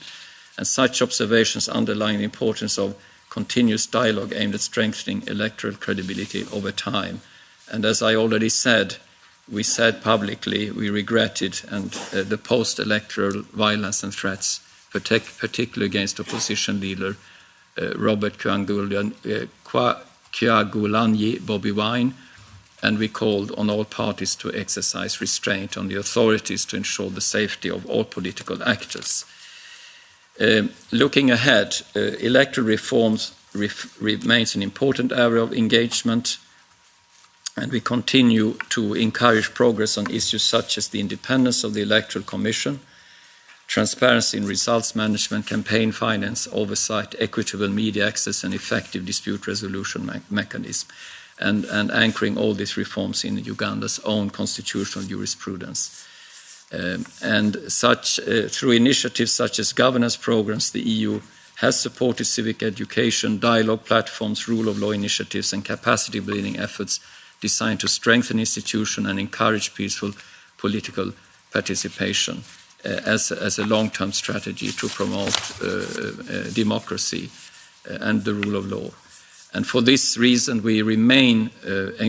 And such observations underline the importance of continuous dialogue aimed at strengthening electoral credibility over time. And as I already said, we said publicly we regretted and the post-electoral violence and threats, particularly against opposition leader Robert Kyagulanyi Bobi Wine, and we called on all parties to exercise restraint on the authorities to ensure the safety of all political actors. Looking ahead, electoral reforms remains an important area of engagement, and we continue to encourage progress on issues such as the independence of the Electoral Commission, transparency in results management, campaign finance, oversight, equitable media access, and effective dispute resolution mechanism, and anchoring all these reforms in Uganda's own constitutional jurisprudence. Through initiatives such as governance programs, the EU has supported civic education, dialogue platforms, rule of law initiatives, and capacity building efforts designed to strengthen institutions and encourage peaceful political participation as a long-term strategy to promote democracy and the rule of law. And for this reason, we remain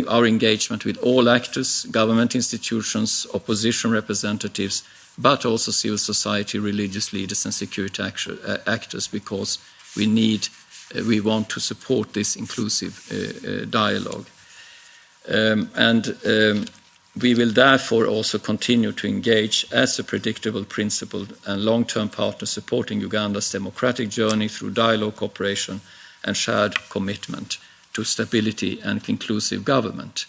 our engagement with all actors, government institutions, opposition representatives, but also civil society, religious leaders, and security actors, because we want to support this inclusive dialogue. We will therefore also continue to engage as a predictable, principled, and long-term partner supporting Uganda's democratic journey through dialogue, cooperation, and shared commitment to stability and inclusive government.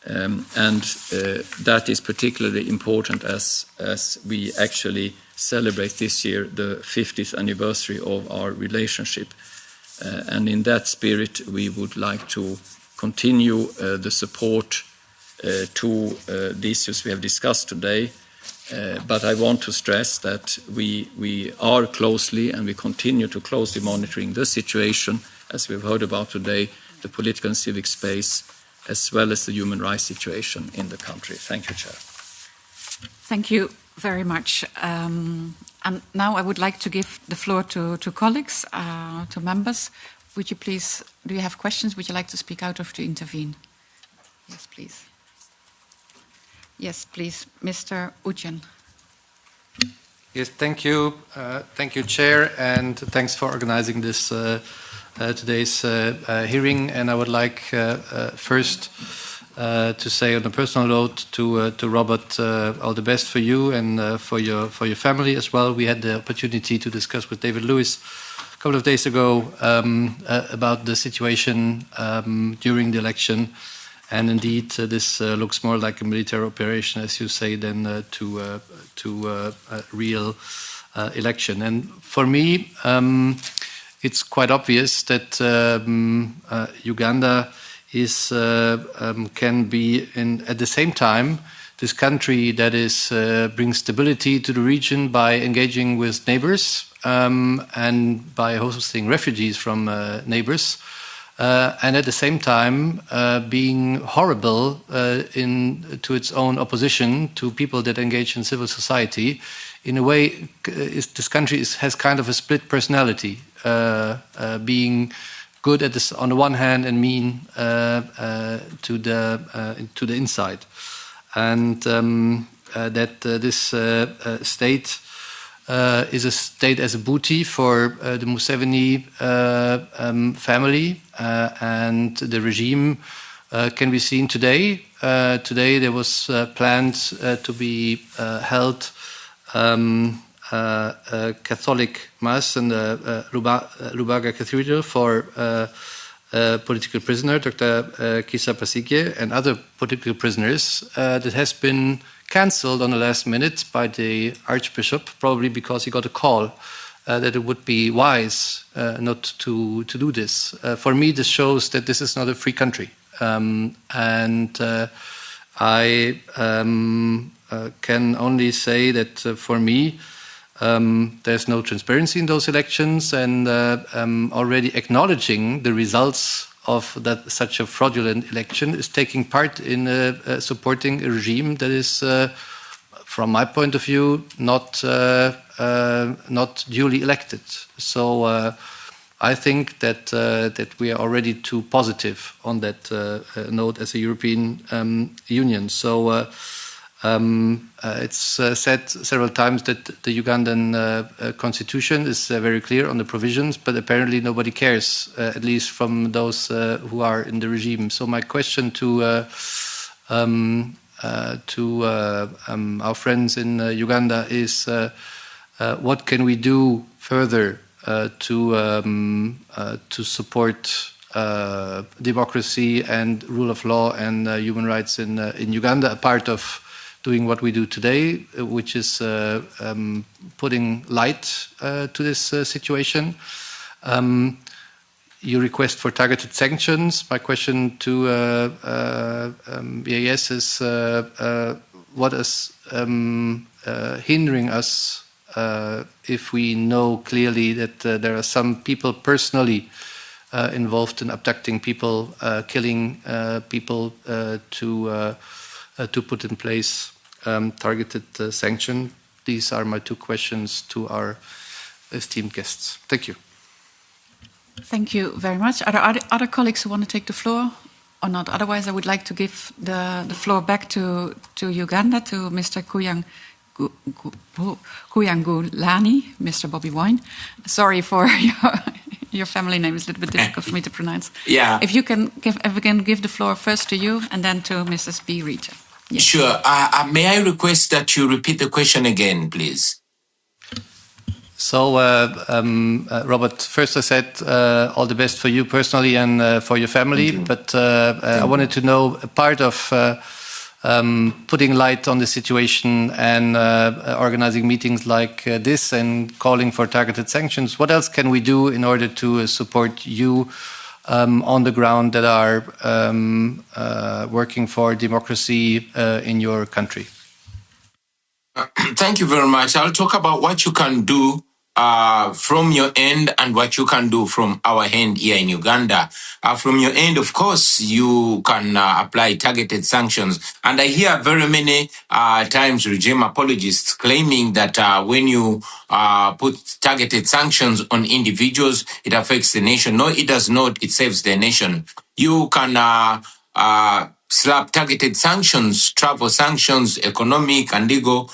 That is particularly important as we actually celebrate this year the 50th anniversary of our relationship. And in that spirit, we would like to continue the support to the issues we have discussed today. But I want to stress that we are closely and we continue to closely monitoring the situation, as we've heard about today, the political and civic space, as well as the human rights situation in the country. Thank you, Chair. Thank you very much. And now I would like to give the floor to colleagues, to members. Would you please, do you have questions? Would you like to speak out or to intervene? Yes, please. Yes, please, Mr. Ujian. Yes, thank you. Thank you, Chair, and thanks for organizing this today's hearing. And I would like first to say on a personal note to Robert, all the best for you and for your family as well. We had the opportunity to discuss with David Lewis a couple of days ago about the situation during the election. And indeed, this looks more like a military operation, as you say, than to a real election. And for me, it's quite obvious that Uganda is can be at the same time this country that is brings stability to the region by engaging with neighbors and by hosting refugees from neighbors. And at the same time being horrible to its own opposition to people that engage in civil society. In a way, this country has kind of a split personality, being good at this on the one hand and mean to the inside, and that this state is a state as a booty for the Museveni family, and the regime can be seen today. Today there was planned to be held a Catholic Mass in the Lubaga Cathedral for political prisoner, Dr. Kisa Pasigye, and other political prisoners that has been cancelled on the last minute by the Archbishop, probably because he got a call that it would be wise not to do this. For me, this shows that this is not a free country. I can only say that for me, there's no transparency in those elections, and already acknowledging the results of such a fraudulent election is taking part in supporting a regime that is, from my point of view, not duly elected. So I think that we are already too positive on that note as a European Union. So it's said several times that the Ugandan constitution is very clear on the provisions, but apparently nobody cares, at least from those who are in the regime. So my question to our friends in Uganda is, what can we do further to support democracy and rule of law and human rights in Uganda, a part of doing what we do today, which is putting light to this situation. You request for targeted sanctions. My question to EAS is, what is hindering us if we know clearly that there are some people personally involved in abducting people, killing people, to put in place targeted sanction? These are my two questions to our esteemed guests. Thank you. Thank you very much. Are there other colleagues who want to take the floor or not? Otherwise, I would like to give the floor back to Uganda, to Mr. Kuyangulani, Mr. Bobi Wine. Sorry for your family name is a little bit difficult for me to pronounce. Yeah. If you can give the floor first to you and then to Mrs. B. Rita. Yes. Sure. May I request that you repeat the question again, please? So, Robert, first I said all the best for you personally and for your family, but I wanted to know a part of putting light on the situation and organizing meetings like this and calling for targeted sanctions. What else can we do in order to support you on the ground that are working for democracy in your country? Thank you very much. I'll talk about what you can do from your end and what you can do from our end here in Uganda. From your end, of course, you can apply targeted sanctions. And I hear very many times regime apologists claiming that when you put targeted sanctions on individuals, it affects the nation. No, it does not. It saves the nation. You can slap targeted sanctions, travel sanctions, economic and legal,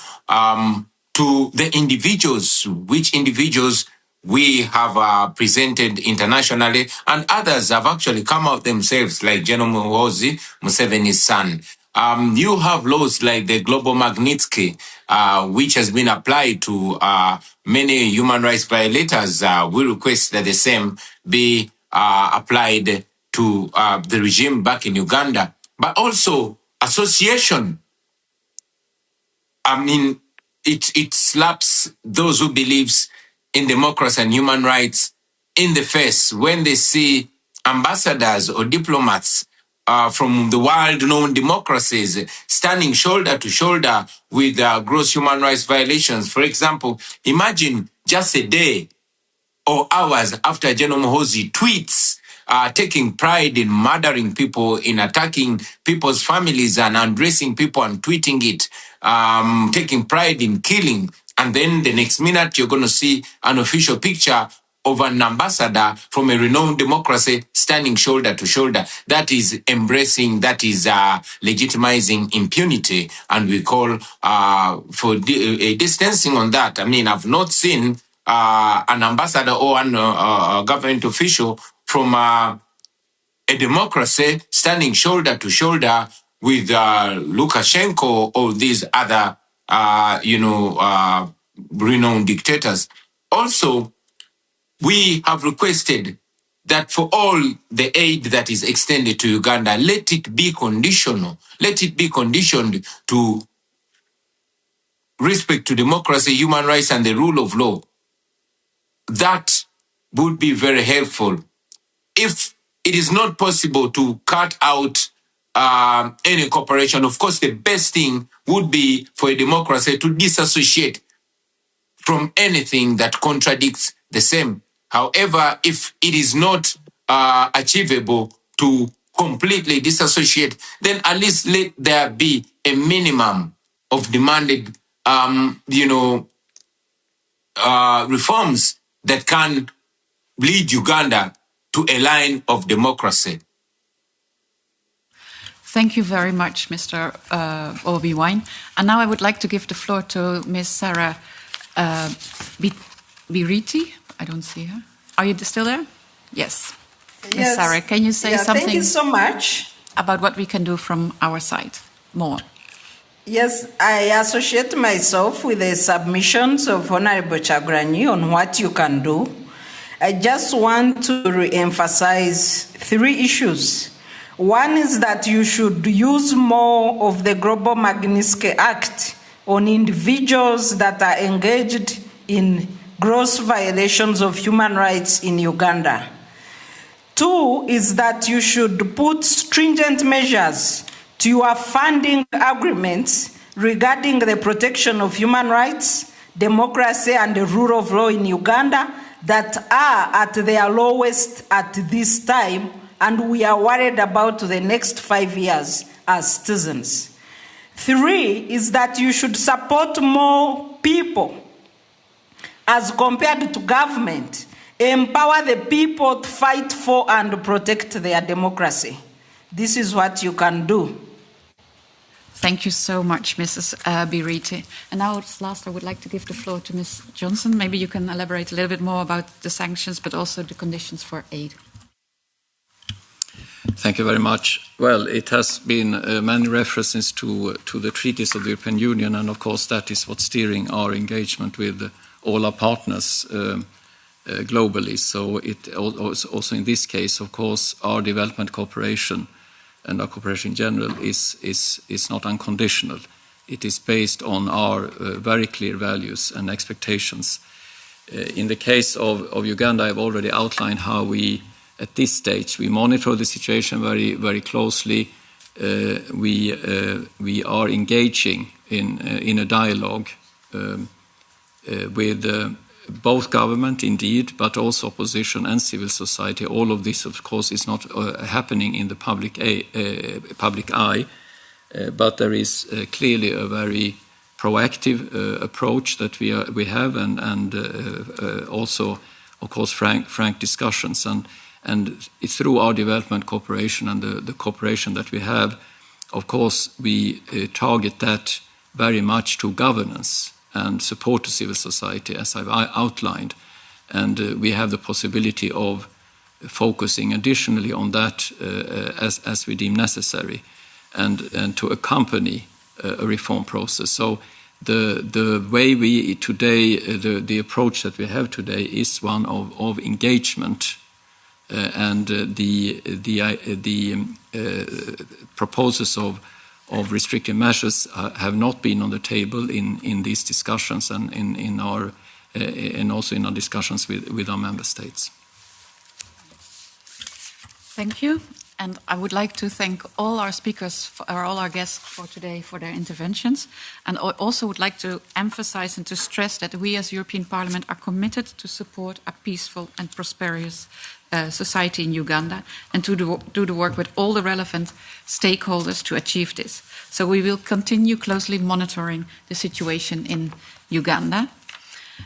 to the individuals, which individuals we have presented internationally, and others have actually come out themselves, like General Muhoozi, Museveni's son. You have laws like the Global Magnitsky, which has been applied to many human rights violators. We request that the same be applied to the regime back in Uganda. But also association. I mean, it slaps those who believes in democracy and human rights in the face when they see ambassadors or diplomats from the world-known democracies standing shoulder to shoulder with gross human rights violations. For example, imagine just a day or hours after General Muhoozi tweets taking pride in murdering people, in attacking people's families and undressing people and tweeting it, taking pride in killing. And then the next minute, you're going to see an official picture of an ambassador from a renowned democracy standing shoulder to shoulder. That is embracing, that is legitimizing impunity. And we call for a distancing on that. I mean, I've not seen an ambassador or an government official from a democracy standing shoulder to shoulder with Lukashenko or these other, renowned dictators. Also, we have requested that for all the aid that is extended to Uganda, let it be conditional. Let it be conditioned to respect to democracy, human rights, and the rule of law. That would be very helpful. If it is not possible to cut out any cooperation, of course, the best thing would be for a democracy to disassociate from anything that contradicts the same. However, if it is not achievable to completely disassociate, then at least let there be a minimum of demanded, reforms that can lead Uganda to a line of democracy. Thank you very much, Mr. Bobi Wine. And now I would like to give the floor to Ms. Sarah Biriti. I don't see her. Are you still there? Yes. Ms. Yes. Sarah, can you say something Thank you so much about what we can do from our side? More. Yes, I associate myself with the submissions of Honorable Kyagulanyi on what you can do. I just want to re-emphasize 3 issues. One is that you should use more of the Global Magnitsky Act on individuals that are engaged in gross violations of human rights in Uganda. 2 is that you should put stringent measures to your funding agreements regarding the protection of human rights, democracy, and the rule of law in Uganda that are at their lowest at this time, and we are worried about the next 5 years as citizens. 3 is that you should support more people as compared to government, empower the people to fight for and protect their democracy. This is what you can do. Thank you so much, Mrs. Biriti. And now, last, I would like to give the floor to Ms. Johnson. Maybe you can elaborate a little bit more about the sanctions, but also the conditions for aid. Thank you very much. Well, it has been many references to the treaties of the European Union, and of course that is what's steering our engagement with all our partners globally. So it also in this case, of course, our development cooperation and our cooperation in general is not unconditional. It is based on our very clear values and expectations. In the case of Uganda, I've already outlined how we, at this stage, we monitor the situation very, very closely. We are engaging in a dialogue with both government, indeed, but also opposition and civil society. All of this, of course, is not happening in the public eye, but there is clearly a very proactive approach that we have, and also, of course, frank discussions. And through our development cooperation and the cooperation that we have, of course, we target that very much to governance and support to civil society, as I've outlined. And we have the possibility of focusing additionally on that as we deem necessary, and to accompany a reform process. So the way we today, the approach that we have today is one of engagement, and the proposals of restrictive measures have not been on the table in these discussions and in our and also in our discussions with our member states. Thank you. And I would like to thank all our speakers, all our guests for today for their interventions. And I also would like to emphasize and to stress that we as European Parliament are committed to support a peaceful and prosperous society in Uganda, and to do the work with all the relevant stakeholders to achieve this. So we will continue closely monitoring the situation in Uganda.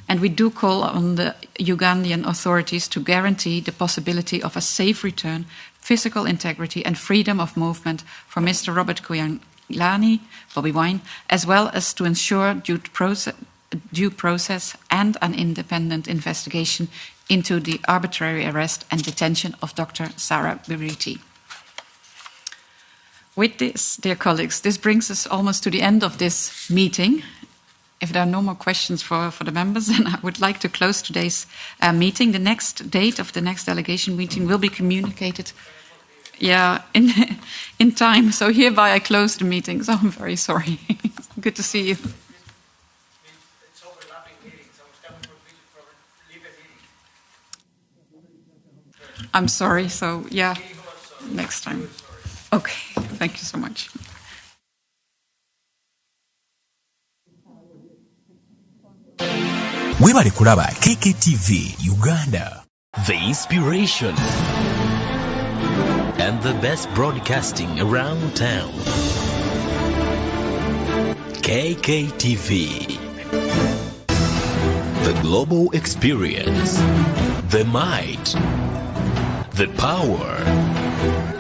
And we do call on the Ugandan authorities to guarantee the possibility of a safe return, physical integrity and freedom of movement for Mr. Robert Kyagulanyi, Bobi Wine, as well as to ensure due process and an independent investigation into the arbitrary arrest and detention of Dr. Sarah Biriti. With this, dear colleagues, this brings us almost to the end of this meeting. If there are no more questions for the members, then I would like to close today's meeting. The next date of the next delegation meeting will be communicated in time. So hereby I close the meeting. So I'm very sorry. Good to see you. I'm sorry, so yeah, next time. Okay, thank you so much. Webale kulaba KKTV Uganda, the inspiration and the best broadcasting around town. KKTV, the global experience. the might, the power,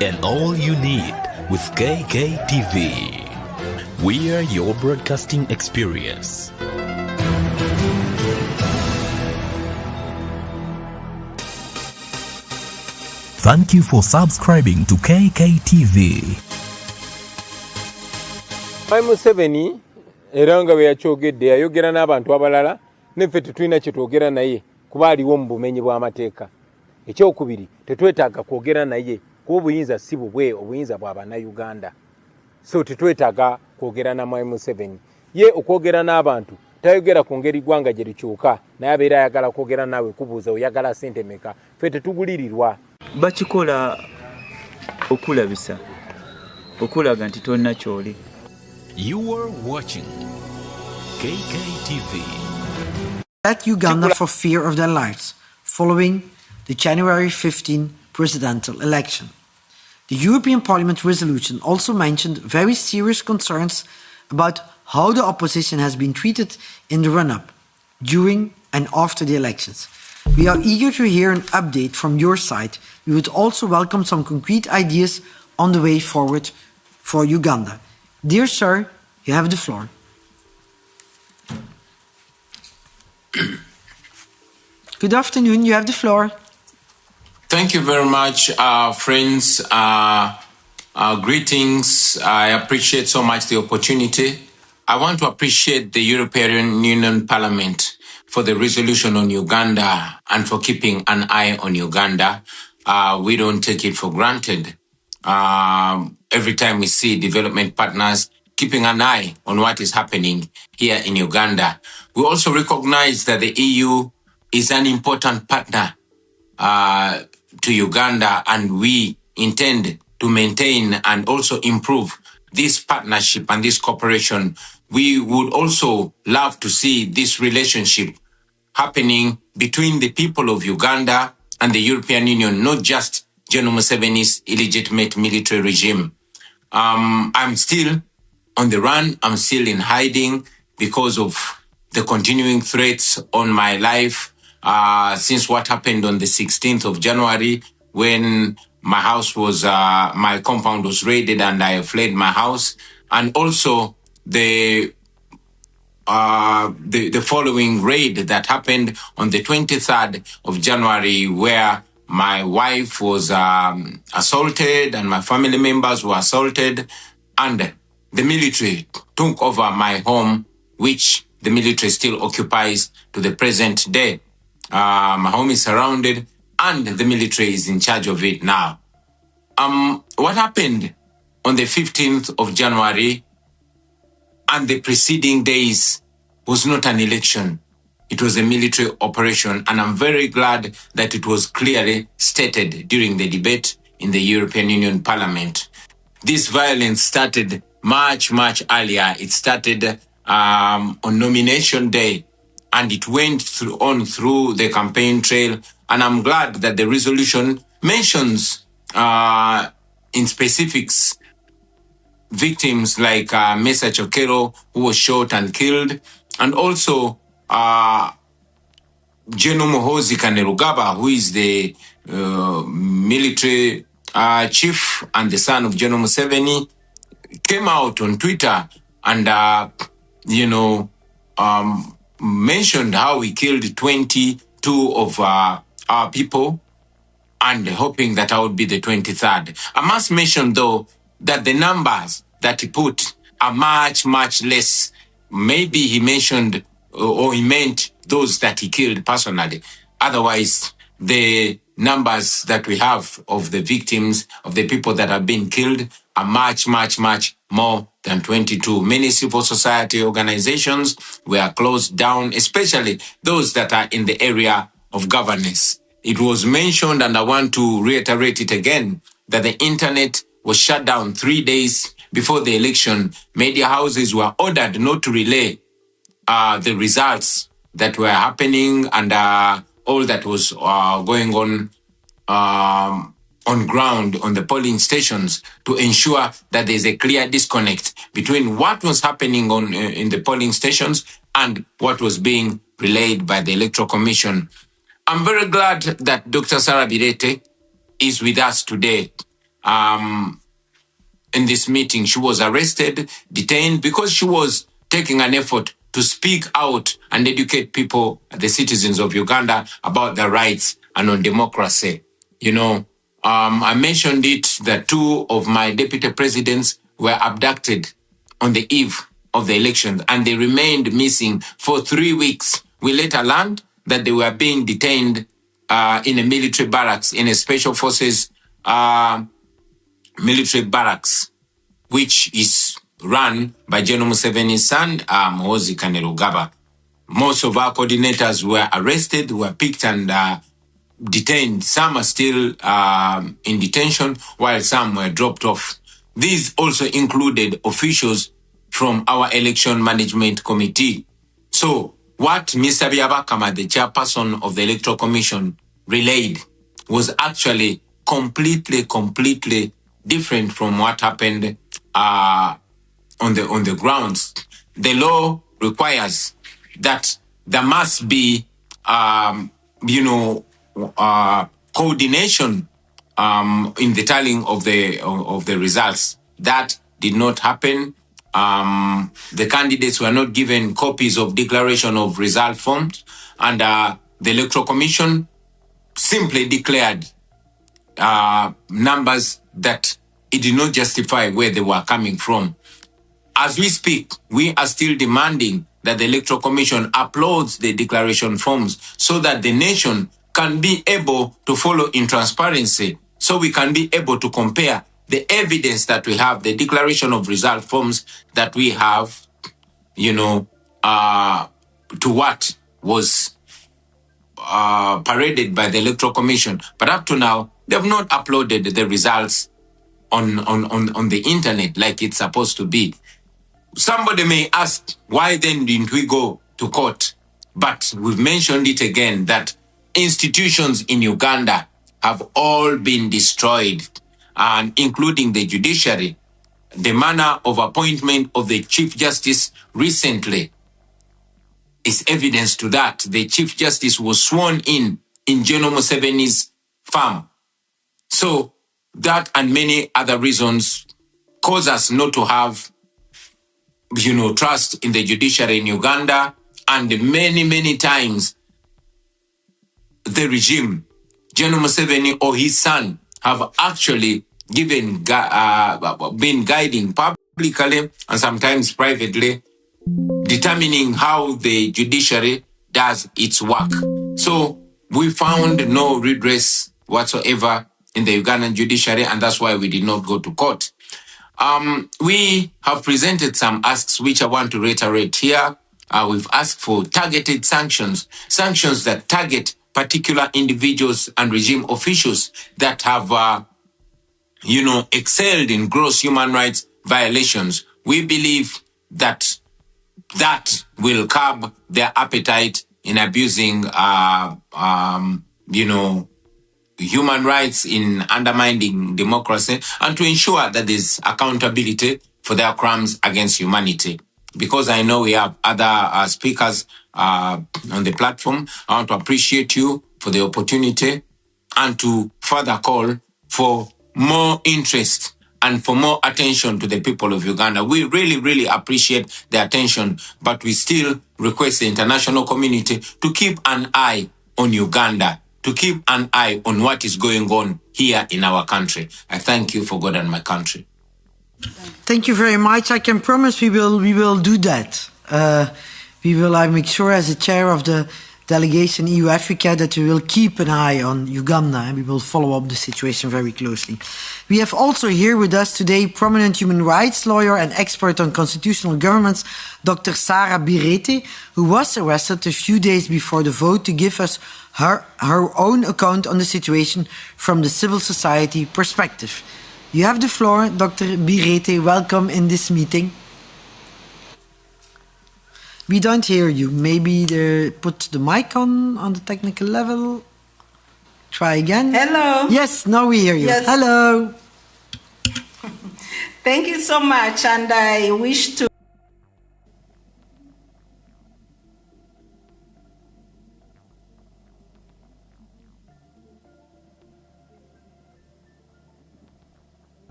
and all you need with KKTV. We are your broadcasting experience. Thank you for subscribing to KKTV. Museveni era nga bwe yakyogedde yayogera n'abantu abalala neffe tetulina kye twogera naye kuba aliwo mu bumenyi bw'amateeka. Ekyokubiri tetwetaaga kwogera naye kuba obuyinza si bubwe, obuyinza bwa bannayuganda. So tetwetaaga kwogera na Museveni. Ye okwogera n'abantu tayogera ku ngeri ggwanga gye likyuka naye abeera ayagala kwogera naawe kubuuza oyagala ssente meka. Ffe tetugulirirwa. Bakikola okulabisa okulaga nti tonna kyoli. You are watching KKTV. Left Uganda for fear of their lives following the January 15 presidential election. The European Parliament resolution also mentioned very serious concerns about how the opposition has been treated in the run-up, during and after the elections. We are eager to hear an update from your side. We would also welcome some concrete ideas on the way forward for Uganda. Dear sir, you have the floor. Good afternoon, you have the floor. Thank you very much, friends. Greetings. I appreciate so much the opportunity. I want to appreciate the European Union Parliament for the resolution on Uganda and for keeping an eye on Uganda. We don't take it for granted. Every time we see development partners keeping an eye on what is happening here in Uganda. We also recognize that the EU is an important partner to Uganda, and we intend to maintain and also improve this partnership and this cooperation. We would also love to see this relationship happening between the people of Uganda and the European Union, not just General Museveni's illegitimate military regime. I'm still on the run. I'm still in hiding because of the continuing threats on my life since what happened on the 16th of January when my house was, my compound was raided and I fled my house. And also the following raid that happened on the 23rd of January where my wife was assaulted and my family members were assaulted and the military took over my home, which the military still occupies to the present day. My home is surrounded and the military is in charge of it now. What happened on the 15th of January and the preceding days was not an election. It was a military operation, and I'm very glad that it was clearly stated during the debate in the European Union Parliament. This violence started much earlier. It started on nomination day, and it went on through the campaign trail. And I'm glad that the resolution mentions in specifics victims like Mesa Chokero, who was shot and killed, and also General Muhoozi Kainerugaba, who is the military chief and the son of General Museveni, came out on Twitter and, mentioned how he killed 22 of our people and hoping that I would be the 23rd. I must mention, though, that the numbers that he put are much less. Maybe he mentioned or he meant those that he killed personally. Otherwise, the numbers that we have of the victims, of the people that have been killed, are much more than 22. Many civil society organizations were closed down, especially those that are in the area of governance. It was mentioned, and I want to reiterate it again, that the internet was shut down 3 days before the election. Media houses were ordered not to relay the results that were happening and all that was going on ground on the polling stations to ensure that there's a clear disconnect between what was happening in the polling stations and what was being relayed by the Electoral Commission. I'm very glad that Dr. Sarah Birete is with us today. In this meeting, she was arrested, detained, because she was taking an effort to speak out and educate people, the citizens of Uganda, about their rights and on democracy. You know, I mentioned it that 2 of my deputy presidents were abducted on the eve of the election, and they remained missing for 3 weeks. We later learned that they were being detained in a military barracks, in a special forces military barracks, which is run by General Museveni's son, Muhoozi Kainerugaba. Most of our coordinators were arrested, were picked and detained. Some are still in detention, while some were dropped off. These also included officials from our election management committee. So what Mr. Byabakama, the chairperson of the Electoral Commission, relayed was actually completely different from what happened on the grounds. The law requires that there must be, coordination in the tallying of the results. That did not happen. The candidates were not given copies of declaration of result forms, and the Electoral Commission simply declared numbers that it did not justify where they were coming from. As we speak, we are still demanding that the Electoral Commission uploads the declaration forms so that the nation can be able to follow in transparency, so we can be able to compare the evidence that we have, the declaration of result forms that we have, to what was paraded by the Electoral Commission. But up to now, they have not uploaded the results on the internet like it's supposed to be. Somebody may ask, why then didn't we go to court? But we've mentioned it again that institutions in Uganda have all been destroyed, and including the judiciary. The manner of appointment of the Chief Justice recently is evidence to that. The Chief Justice was sworn in General Museveni's farm. So that and many other reasons cause us not to have, trust in the judiciary in Uganda. And many times, the regime, General Museveni or his son, have actually been guiding publicly and sometimes privately, determining how the judiciary does its work. So we found no redress whatsoever in the Ugandan judiciary, and that's why we did not go to court. We have presented some asks which I want to reiterate here. We've asked for targeted sanctions that target particular individuals and regime officials that have, excelled in gross human rights violations. We believe that will curb their appetite in abusing, human rights, in undermining democracy, and to ensure that there's accountability for their crimes against humanity. Because I know we have other speakers on the platform, I want to appreciate you for the opportunity and to further call for more interest and for more attention to the people of Uganda. We really appreciate the attention, but we still request the international community to keep an eye on Uganda, to keep an eye on what is going on here in our country. I thank you for God and my country. Thank you very much. I can promise we will do that. I make sure as the chair of the delegation EU Africa that we will keep an eye on Uganda and we will follow up the situation very closely. We have also here with us today prominent human rights lawyer and expert on constitutional governments, Dr. Sarah Birete, who was arrested a few days before the vote to give us her own account on the situation from the civil society perspective. You have the floor, Dr. Birete. Welcome in this meeting. We don't hear you. Maybe put the mic on the technical level. Try again. Hello. Yes, now we hear you. Yes. Hello. Thank you so much, and I wish to